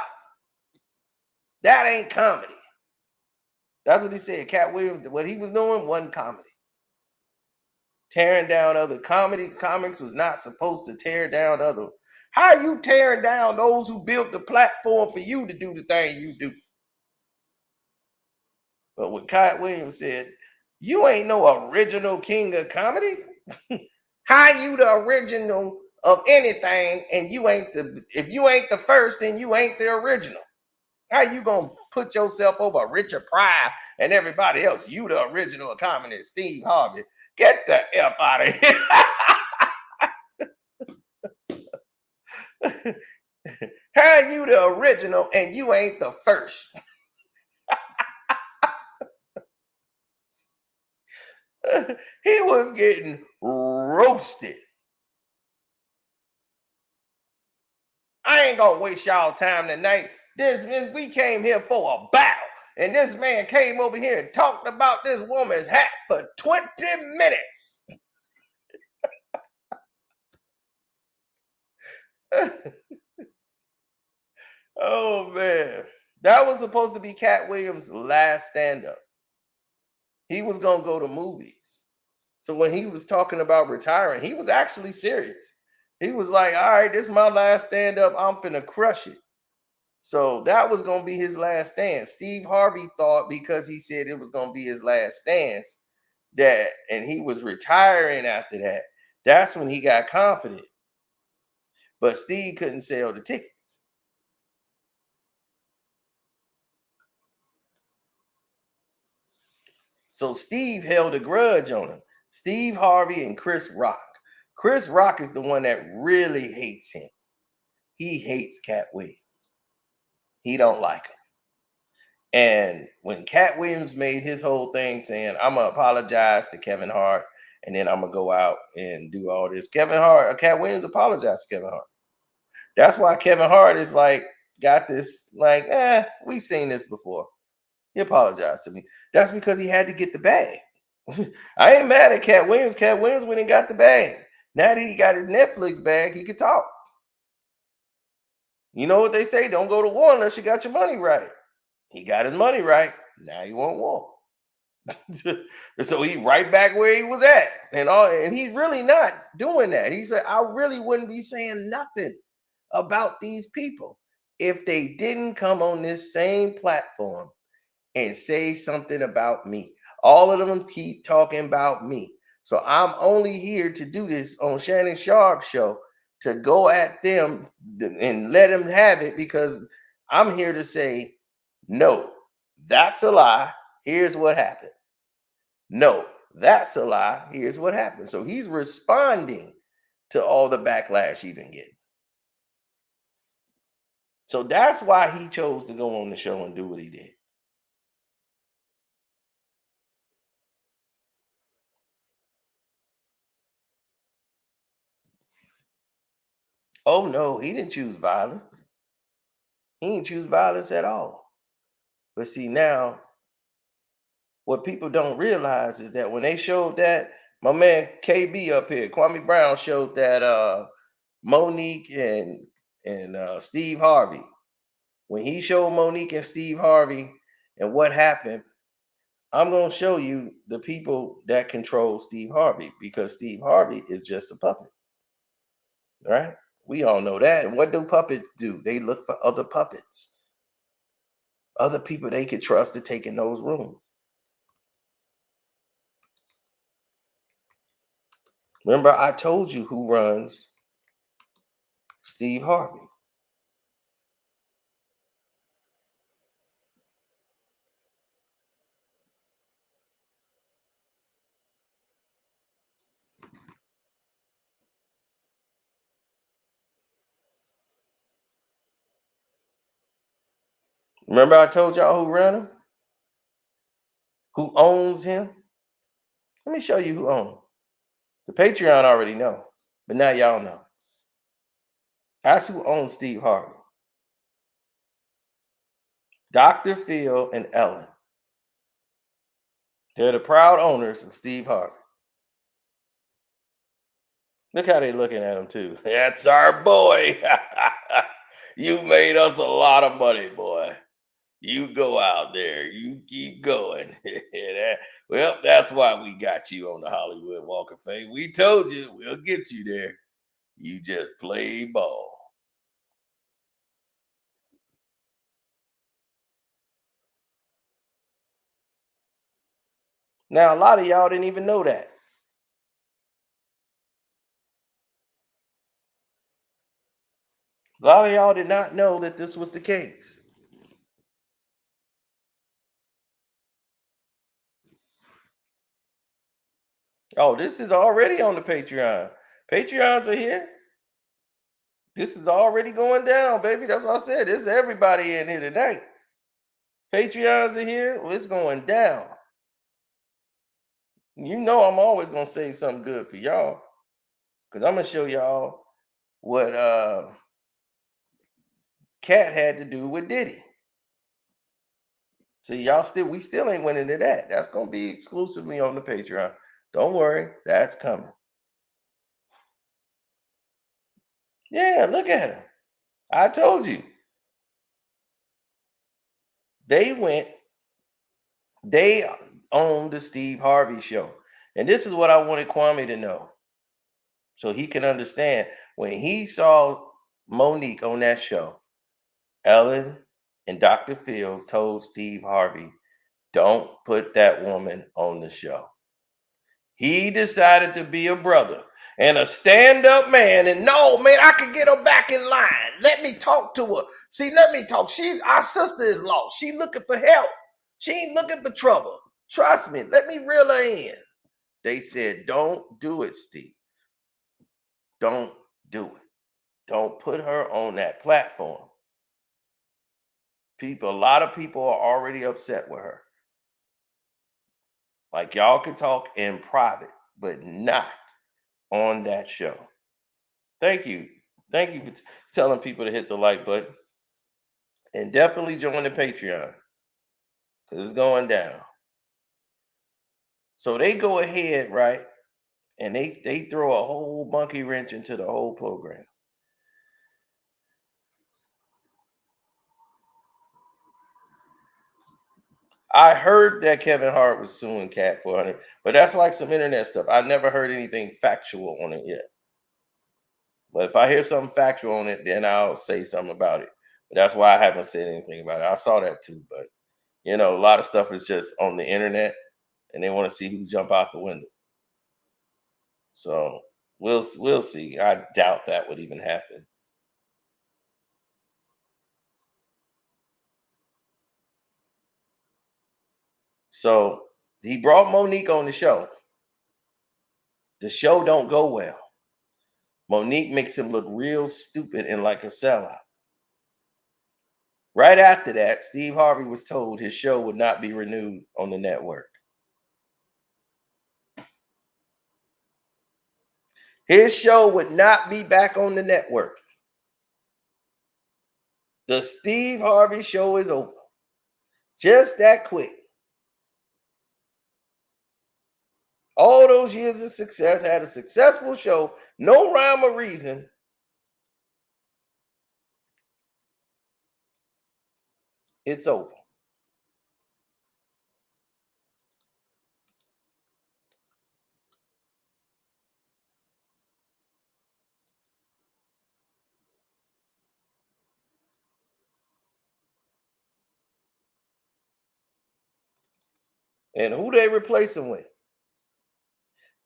That ain't comedy. That's what he said. Katt Williams, what he was doing wasn't comedy. Tearing down other comics was not supposed to tear down other. How are you tearing down those who built the platform for you to do the thing you do? But what Katt Williams said, you ain't no original king of comedy. How you the original of anything and if you ain't the first, then you ain't the original. How you gonna put yourself over Richard Pryor and everybody else? You the original comedy, Steve Harvey. Get the F out of here. How you the original and you ain't the first? He was getting roasted. I ain't gonna waste y'all time tonight. We came here for a battle, and this man came over here and talked about this woman's hat for 20 minutes. Oh man, that was supposed to be Katt Williams' last stand-up. He was gonna go to movies. So when he was talking about retiring, he was actually serious. He was like, all right, this is my last stand-up. I'm finna crush it. So that was going to be his last stand. Steve Harvey thought because he said it was going to be his last stance and he was retiring after that, that's when he got confident. But Steve couldn't sell the tickets. So Steve held a grudge on him. Steve Harvey and Chris Rock. Chris Rock is the one that really hates him. He hates Katt Williams. He don't like him. And when Katt Williams made his whole thing saying, I'm going to apologize to Kevin Hart, and then I'm going to go out and do all this. Katt Williams apologized to Kevin Hart. That's why Kevin Hart is like, got this, like, we've seen this before. He apologized to me. That's because he had to get the bag. I ain't mad at Katt Williams. Katt Williams went and got the bag. Now that he got his Netflix bag, he can talk. You know what they say? Don't go to war unless you got your money right. He got his money right. Now he won't walk. So he right back where he was at. And he's really not doing that. He said, I really wouldn't be saying nothing about these people if they didn't come on this same platform and say something about me. All of them keep talking about me. So I'm only here to do this on Shannon Sharp's show to go at them and let them have it, because I'm here to say, no, that's a lie. Here's what happened. No, that's a lie. Here's what happened. So he's responding to all the backlash he's been getting. So that's why he chose to go on the show and do what he did. Oh no, he didn't choose violence. He didn't choose violence at all. But see, now, what people don't realize is that when they showed that, my man KB up here, Kwame Brown, showed that Monique and Steve Harvey. When he showed Monique and Steve Harvey and what happened, I'm going to show you the people that control Steve Harvey, because Steve Harvey is just a puppet, right? We all know that. And what do puppets do? They look for other puppets, other people they could trust to take in those rooms. Remember, I told you who runs Steve Harvey. Remember, I told y'all who ran him? Who owns him? Let me show you who owns him. The Patreon already know, but now y'all know. That's who owns Steve Harvey. Dr. Phil and Ellen. They're the proud owners of Steve Harvey. Look how they looking at him too. That's our boy. You made us a lot of money, boy. You go out there. You keep going. Well, that's why we got you on the Hollywood Walk of Fame. We told you we'll get you there. You just play ball. Now, a lot of y'all didn't even know that. A lot of y'all did not know that this was the case. Oh, this is already on the Patreon. Patreons are here. This is already going down, baby. That's what I said. This is everybody in here tonight. Patreons are here. Well, it's going down. You know I'm always going to save something good for y'all, because I'm going to show y'all what Katt had to do with Diddy. So we still ain't went into that. That's going to be exclusively on the Patreon. Don't worry, that's coming. Yeah, look at him. I told you. They own the Steve Harvey show. And this is what I wanted Kwame to know, so he can understand. When he saw Monique on that show, Ellen and Dr. Phil told Steve Harvey, don't put that woman on the show. He decided to be a brother and a stand-up man. And no, man, I can get her back in line. Let me talk to her. See, let me talk. Our sister is lost. She looking for help. She ain't looking for trouble. Trust me. Let me reel her in. They said, don't do it, Steve. Don't do it. Don't put her on that platform. A lot of people are already upset with her. Like, y'all can talk in private, but not on that show. Thank you. Thank you for telling people to hit the like button. And definitely join the Patreon, because it's going down. So they go ahead, right? And they throw a whole monkey wrench into the whole program. I heard that Kevin Hart was suing Katt for 100, but that's like some internet stuff. I never heard anything factual on it yet. But if I hear something factual on it, then I'll say something about it. But that's why I haven't said anything about it. I saw that too, but a lot of stuff is just on the internet, and they want to see who jump out the window. So we'll see. I doubt that would even happen. So he brought Monique on the show. The show don't go well. Monique makes him look real stupid and like a sellout. Right after that, Steve Harvey was told his show would not be renewed on the network. His show would not be back on the network. The Steve Harvey show is over. Just that quick. All those years of success, had a successful show, no rhyme or reason. It's over. And who they replace him with?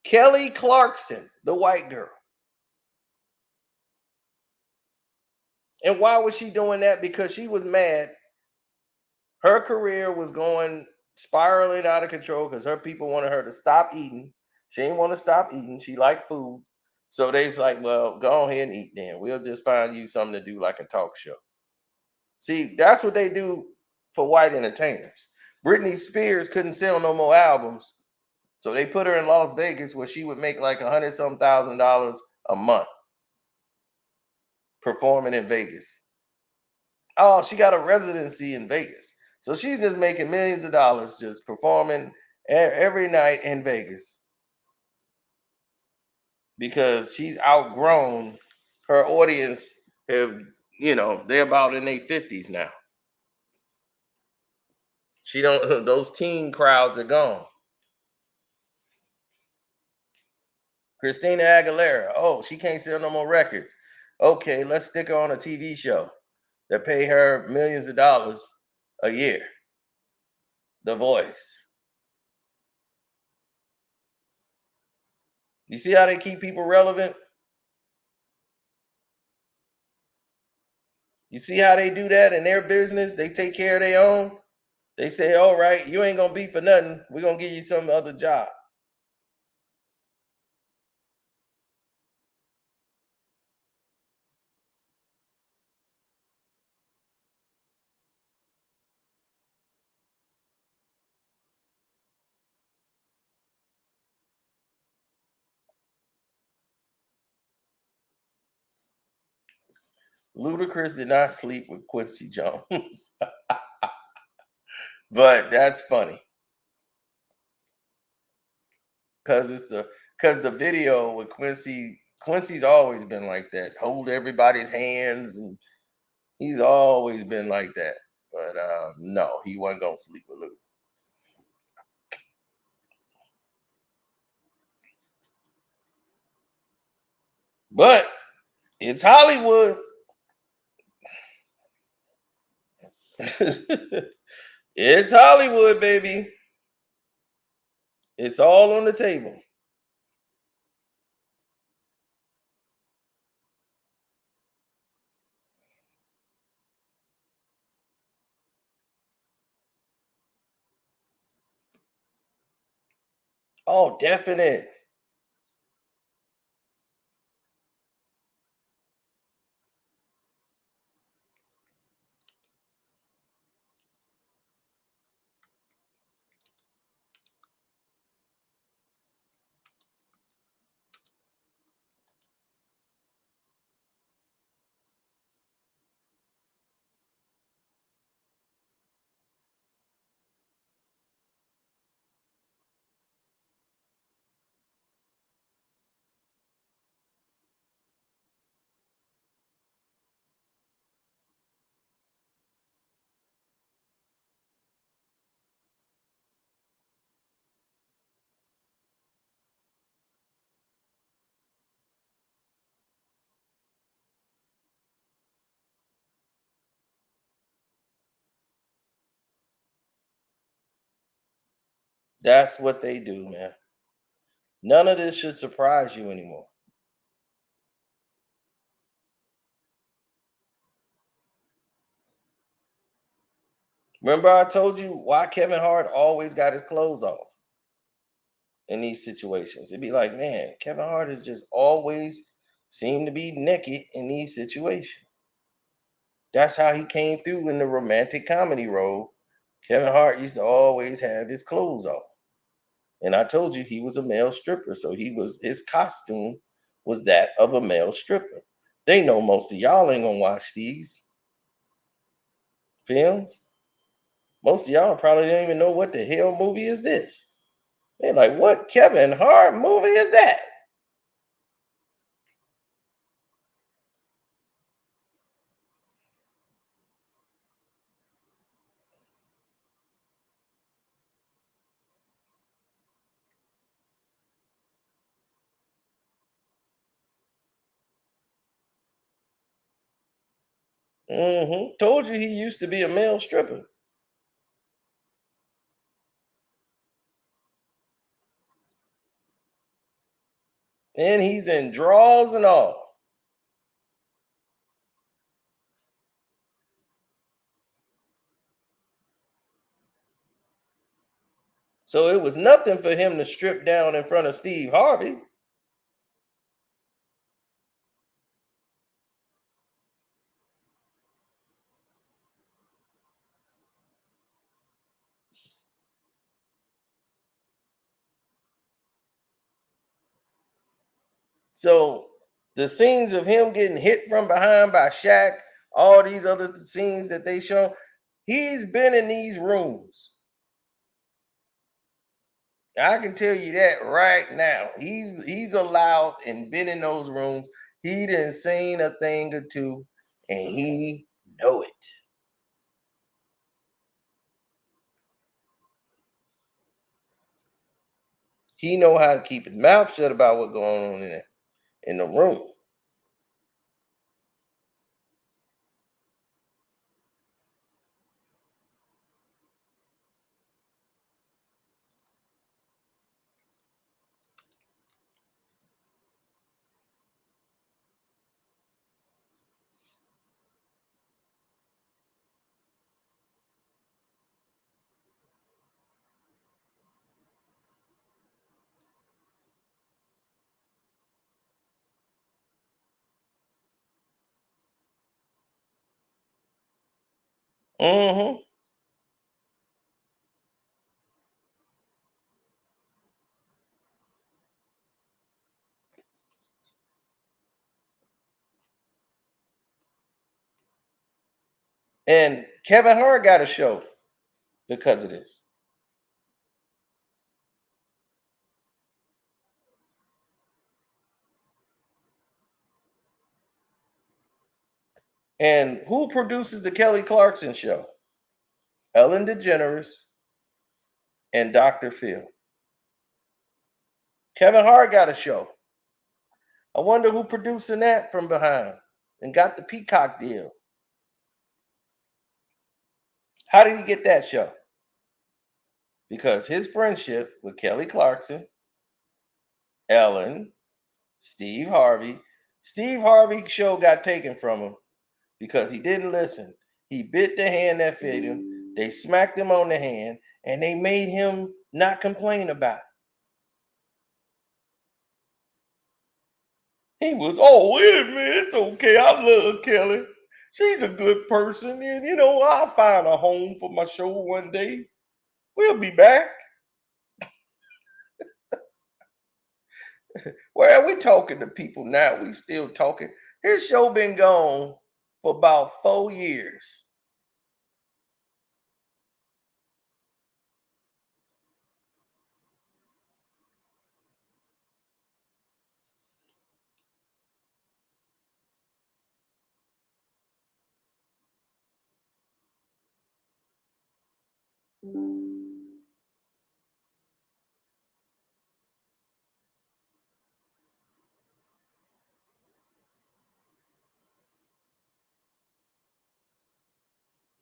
Kelly Clarkson, the white girl. And why was she doing that? Because she was mad. Her career was going spiraling out of control because her people wanted her to stop eating. She didn't want to stop eating. She liked food. So they was like, well, go ahead and eat then. We'll just find you something to do like a talk show. See, that's what they do for white entertainers. Britney Spears couldn't sell no more albums. So they put her in Las Vegas where she would make like $100-some thousand a month performing in Vegas. Oh, she got a residency in Vegas. So she's just making millions of dollars just performing every night in Vegas because she's outgrown her audience. They're about in their 50s now. Those teen crowds are gone. Christina Aguilera, oh, she can't sell no more records. Okay, let's stick her on a TV show that pay her millions of dollars a year. The Voice. You see how they keep people relevant? You see how they do that in their business? They take care of their own. They say, all right, you ain't going to be for nothing. We're going to give you some other job. Ludacris did not sleep with Quincy Jones. But that's funny. Because the video with Quincy's always been like that. Hold everybody's hands, and he's always been like that. But no, he wasn't gonna sleep with Luda. But it's Hollywood. It's Hollywood, baby. It's all on the table. Oh, definite. That's what they do, man. None of this should surprise you anymore. Remember, I told you why Kevin Hart always got his clothes off in these situations. It'd be like, man, Kevin Hart is just always seem to be naked in these situations. That's how he came through in the romantic comedy role. Kevin Hart used to always have his clothes off. And I told you he was a male stripper, so his costume was that of a male stripper. They know most of y'all ain't gonna watch these films. Most of y'all probably don't even know what the hell movie is this. They're like, what Kevin Hart movie is that? Told you he used to be a male stripper. And he's in draws and all. So it was nothing for him to strip down in front of Steve Harvey. So the scenes of him getting hit from behind by Shaq, all these other scenes that they show, he's been in these rooms. I can tell you that right now. He's allowed and been in those rooms. He done seen a thing or two, and he know it. He know how to keep his mouth shut about what's going on in the room. Mm-hmm. And Kevin Hart got a show because of this. And who produces the Kelly Clarkson show? Ellen DeGeneres and Dr. Phil. Kevin Hart got a show. I wonder who producing that from behind and got the Peacock deal. How did he get that show? Because his friendship with Kelly Clarkson, Ellen, Steve Harvey. Steve Harvey's show got taken from him because he didn't listen. He bit the hand that fed him. They smacked him on the hand and they made him not complain about it. He was, oh, wait a minute, it's okay. I love Kelly. She's a good person. And, I'll find a home for my show one day. We'll be back. Well, we talking to people now. We still talking. His show been gone for about 4 years.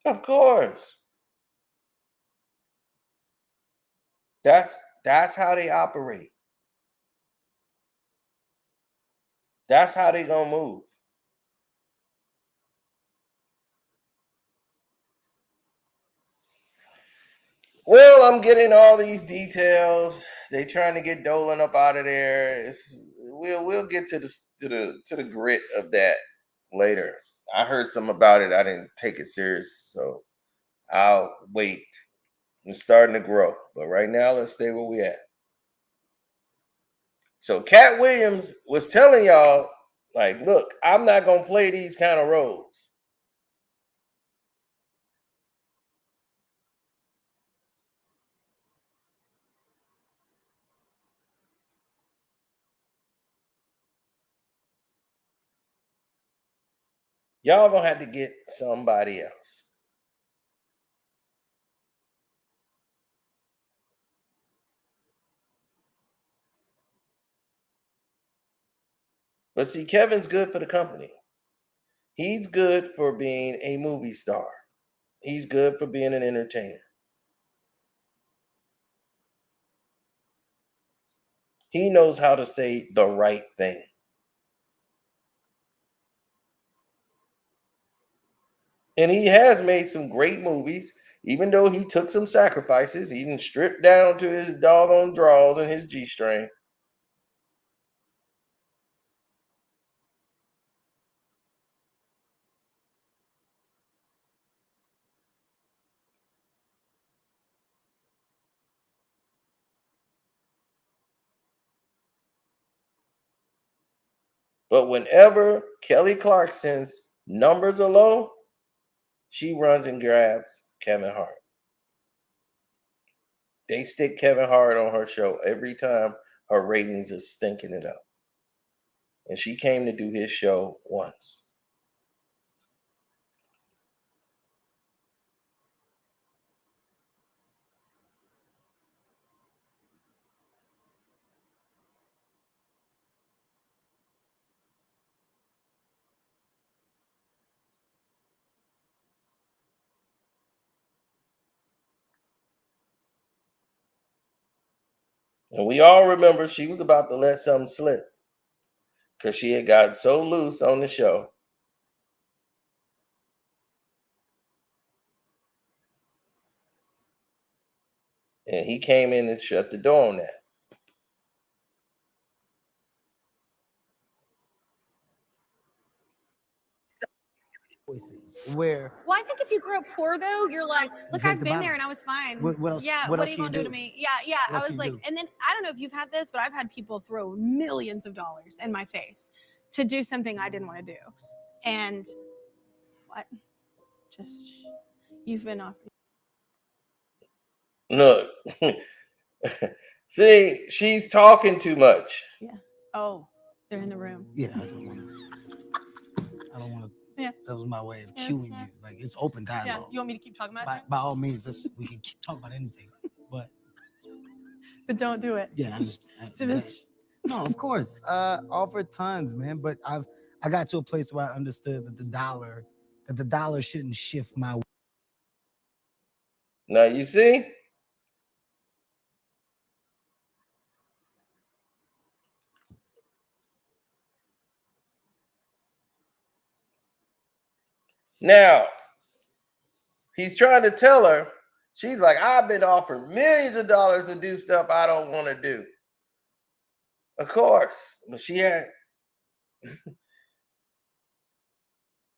Of course. That's how they operate. That's how they gonna move. Well, I'm getting all these details. They trying to get Dolan up out of there. We'll get to the grit of that later. I heard something about it. I didn't take it serious, so I'll wait. It's starting to grow, but right now let's stay where we at. So Katt Williams was telling y'all, like, look, I'm not gonna play these kind of roles. Y'all gonna have to get somebody else. But see, Kevin's good for the company. He's good for being a movie star. He's good for being an entertainer. He knows how to say the right thing. And he has made some great movies, even though he took some sacrifices. He didn't strip down to his doggone drawers and his G-string. But whenever Kelly Clarkson's numbers are low, she runs and grabs Kevin Hart. They stick Kevin Hart on her show every time her ratings are stinking it up. And she came to do his show once. And we all remember she was about to let something slip because she had gotten so loose on the show. And he came in and shut the door on that. Where Well, I think if you grew up poor, though, you're like, look, I've been there and I was fine. What else? Yeah, what are else you can gonna do to me? Yeah. What I else was can like, you do? and then I don't know if you've had this, but I've had people throw millions of dollars in my face to do something I didn't want to do. And what? Just you've been off. Look, see, she's talking too much. Yeah. Oh, they're in the room. Yeah, I don't want to. Yeah. That was my way of Yes, cueing yeah. you. Like, it's open dialogue. Yeah. You want me to keep talking about it? By all means, we can talk about anything. But don't do it. yeah, no, of course. Offered tons, man. But I got to a place where I understood that the dollar shouldn't shift my way. Now you see? Now, he's trying to tell her, she's like, I've been offered millions of dollars to do stuff I don't want to do. Of course. But she had,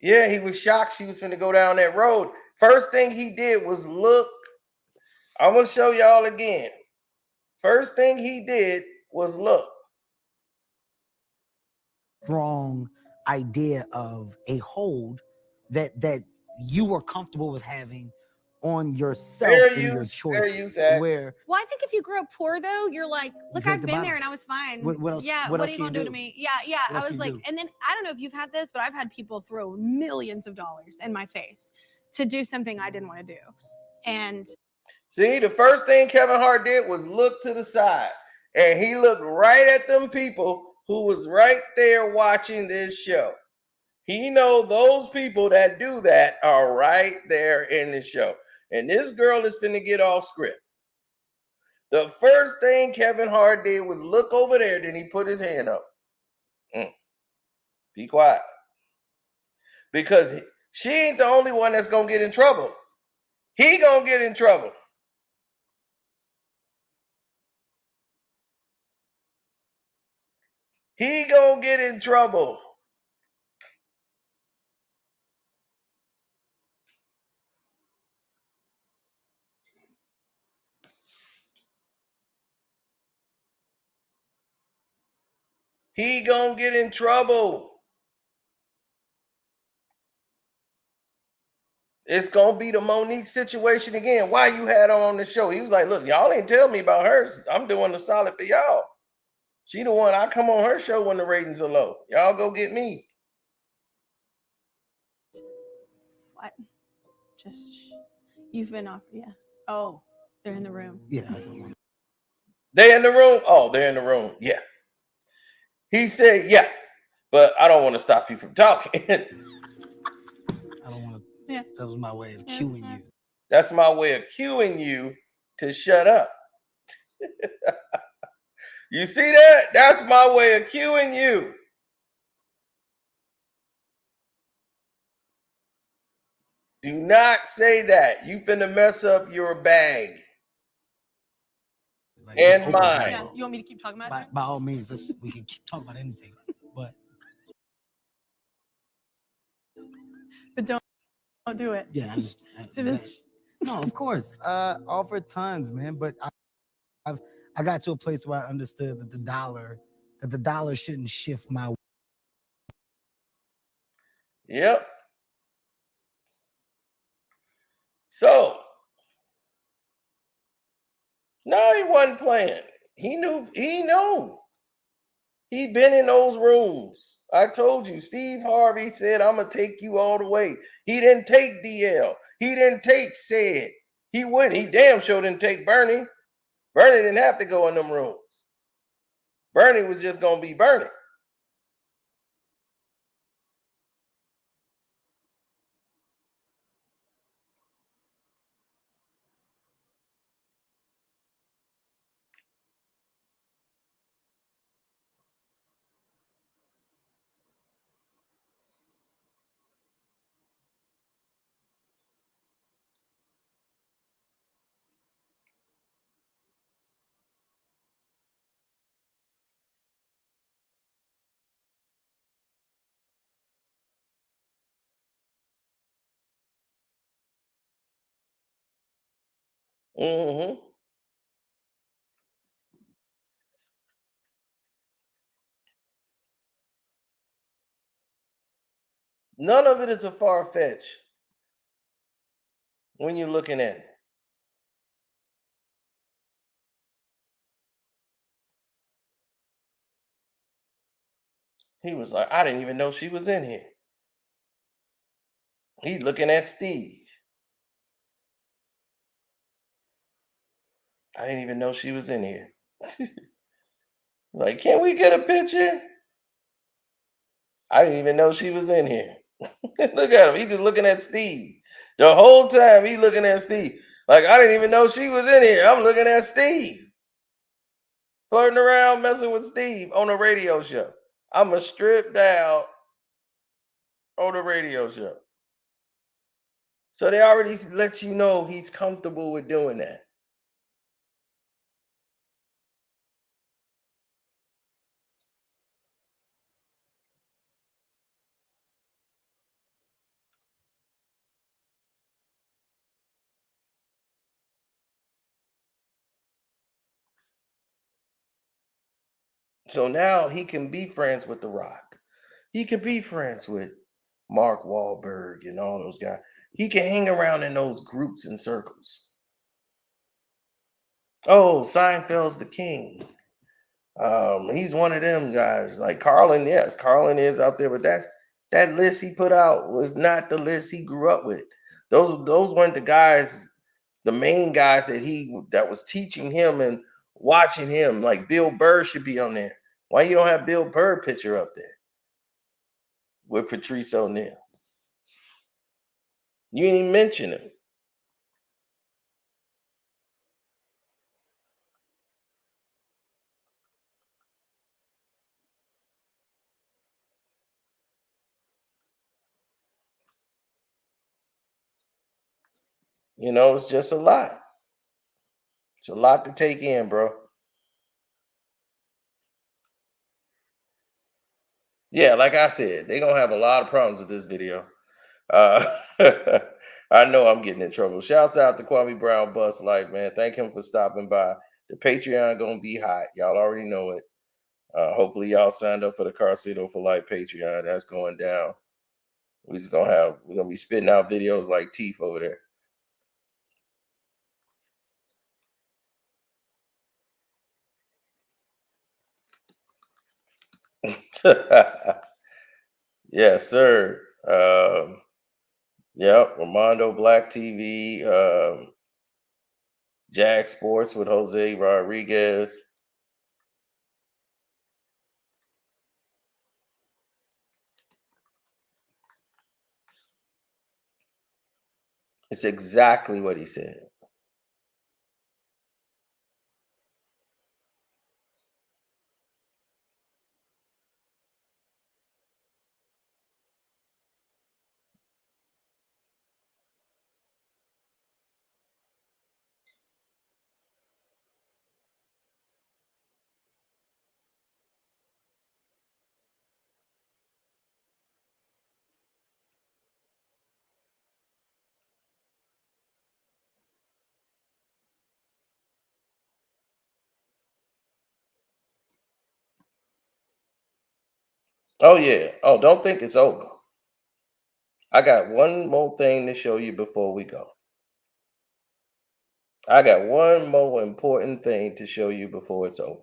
yeah, he was shocked she was finna go down that road. First thing he did was look. I'm going to show y'all again. First thing he did was look. Strong idea of a hold that you were comfortable with having on yourself and your choice. Where Well, I think if you grew up poor, though, you're like, look, I've been there and I was fine. What else? Yeah. What What else are you can gonna you do to do? me? Yeah. What else I can was you like, do? and then I don't know if you've had this, but I've had people throw millions of dollars in my face to do something I didn't want to do. And see, the first thing Kevin Hart did was look to the side. And he looked right at them people who was right there watching this show. He know those people that do that are right there in the show. And this girl is finna get off script. The first thing Kevin Hart did was look over there, then he put his hand up. Be quiet. Because she ain't the only one that's going to get in trouble. He going to get in trouble. He going to get in trouble. He going to get in trouble. It's going to be the Monique situation again. Why you had her on the show? He was like, look, y'all ain't tell me about her. I'm doing the solid for y'all. She the one, I come on her show when the ratings are low. Y'all go get me. What? Just, you've been off, yeah. Oh, they're in the room. Yeah, I don't want. They in the room? Oh, they're in the room. Yeah. He said, yeah, but I don't want to stop you from talking. I don't want to. Yeah. That was my way of cueing you. That's my way of cueing you to shut up. You see that? That's my way of cueing you. Do not say that. You finna mess up your bag. Like, and mine. Yeah. You want me to keep talking about it? By all means, we can talk about anything. But don't do it. Yeah, no, of course. Offered tons, man. But I got to a place where I understood that the dollar shouldn't shift my. Yep. So no, he wasn't playing. He knew. He'd been in those rooms. I told you, Steve Harvey said, I'm going to take you all the way. He didn't take DL. He didn't take Sid. He wouldn't. He damn sure didn't take Bernie. Bernie didn't have to go in them rooms. Bernie was just going to be Bernie. Mm-hmm. None of it is a far-fetched when you're looking at it. He was like, I didn't even know she was in here. He's looking at Steve. I didn't even know she was in here. Like, can we get a picture? I didn't even know she was in here. Look at him. He's just looking at Steve. The whole time he's looking at Steve. Like, I didn't even know she was in here. I'm looking at Steve. Flirting around, messing with Steve on a radio show. I'm a stripped out on a radio show. So they already let you know he's comfortable with doing that. So now he can be friends with The Rock. He can be friends with Mark Wahlberg and all those guys. He can hang around in those groups and circles. Oh, Seinfeld's the king. He's one of them guys. Like Carlin, yes, Carlin is out there, but that list he put out was not the list he grew up with. Those weren't the guys, the main guys that was teaching him and watching him. Like Bill Burr should be on there. Why you don't have Bill Burr picture up there with Patrice O'Neal? You ain't mention him. You know, it's just a lot. It's a lot to take in, bro. Yeah, like I said, they're gonna have a lot of problems with this video. Uh, I know I'm getting in trouble. Shouts out to Kwame Brown Bus Life, man. Thank him for stopping by. The Patreon gonna be hot. Y'all already know it. Hopefully y'all signed up for the Carcito for Life Patreon. That's going down. We're gonna be spitting out videos like teeth over there. Yes, sir. Yep, Armando Black TV, Jag Sports with Jose Rodriguez. It's exactly what he said. Oh yeah. Oh, don't think it's over. I got one more thing to show you before we go. I got one more important thing to show you before it's over.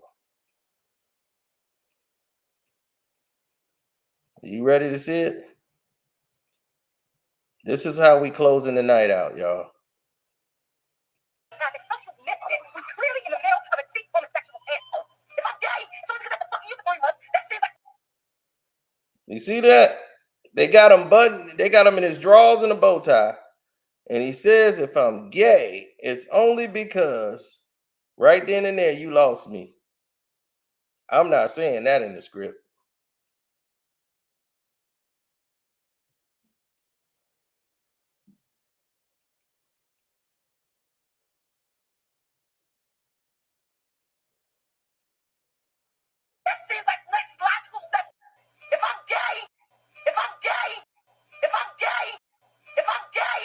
You ready to see it? This is how we closing the night out, y'all. Clearly in the middle of a cheap homosexual handful. If I'm gay, it's only because I fucking you for 3 months. That seems like. You see that? They got him buttoned. They got him in his drawers and a bow tie. And he says, if I'm gay, it's only because right then and there you lost me. I'm not saying that in the script. That seems like next logical step. If I'm gay, if I'm gay, if I'm gay, if I'm gay,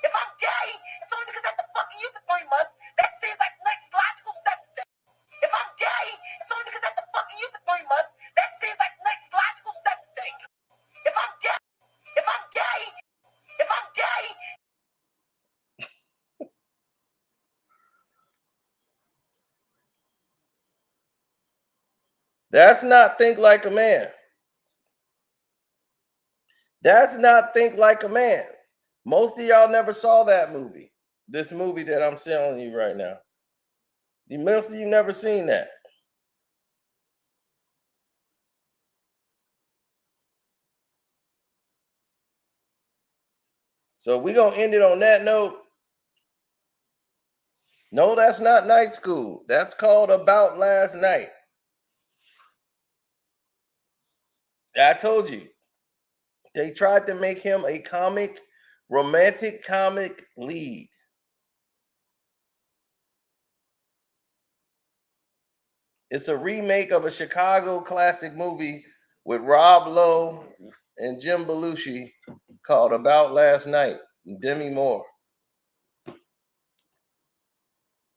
if I'm gay, it's only because I have to fucking you for 3 months. That seems like next logical step to take. If I'm gay, it's only because I have to fucking you for 3 months. That seems like next logical step to take. If I'm gay, if I'm gay, if I'm gay. That's not Think Like a Man. That's not Think Like a Man. Most of y'all never saw that movie. This movie that I'm showing you right now. Most of you never seen that. So we're going to end it on that note. No, that's not Night School. That's called About Last Night. I told you. They tried to make him a romantic comic lead. It's a remake of a Chicago classic movie with Rob Lowe and Jim Belushi called About Last Night, and Demi Moore.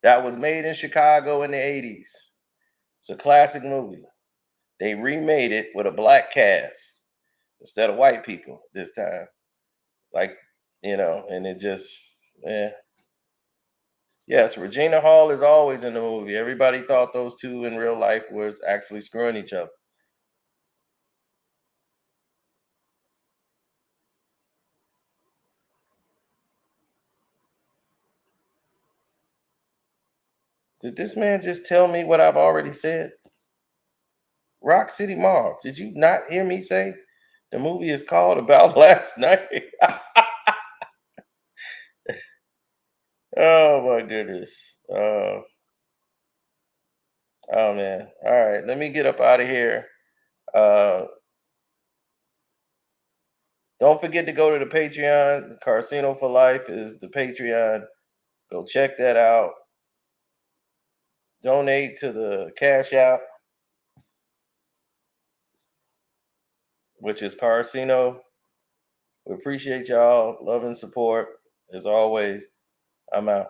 That was made in Chicago in the 80s. It's a classic movie. They remade it with a black cast instead of white people this time. Like, and it just, Yes, Regina Hall is always in the movie. Everybody thought those two in real life was actually screwing each other. Did this man just tell me what I've already said? Rock City Marv, did you not hear me say the movie is called About Last Night? Oh my goodness. Oh man. All right, let me get up out of here. Don't forget to go to the Patreon. Carcino for Life is the Patreon. Go check that out. Donate to the Cash App, which is Carcino. We appreciate y'all. Love and support. As always, I'm out.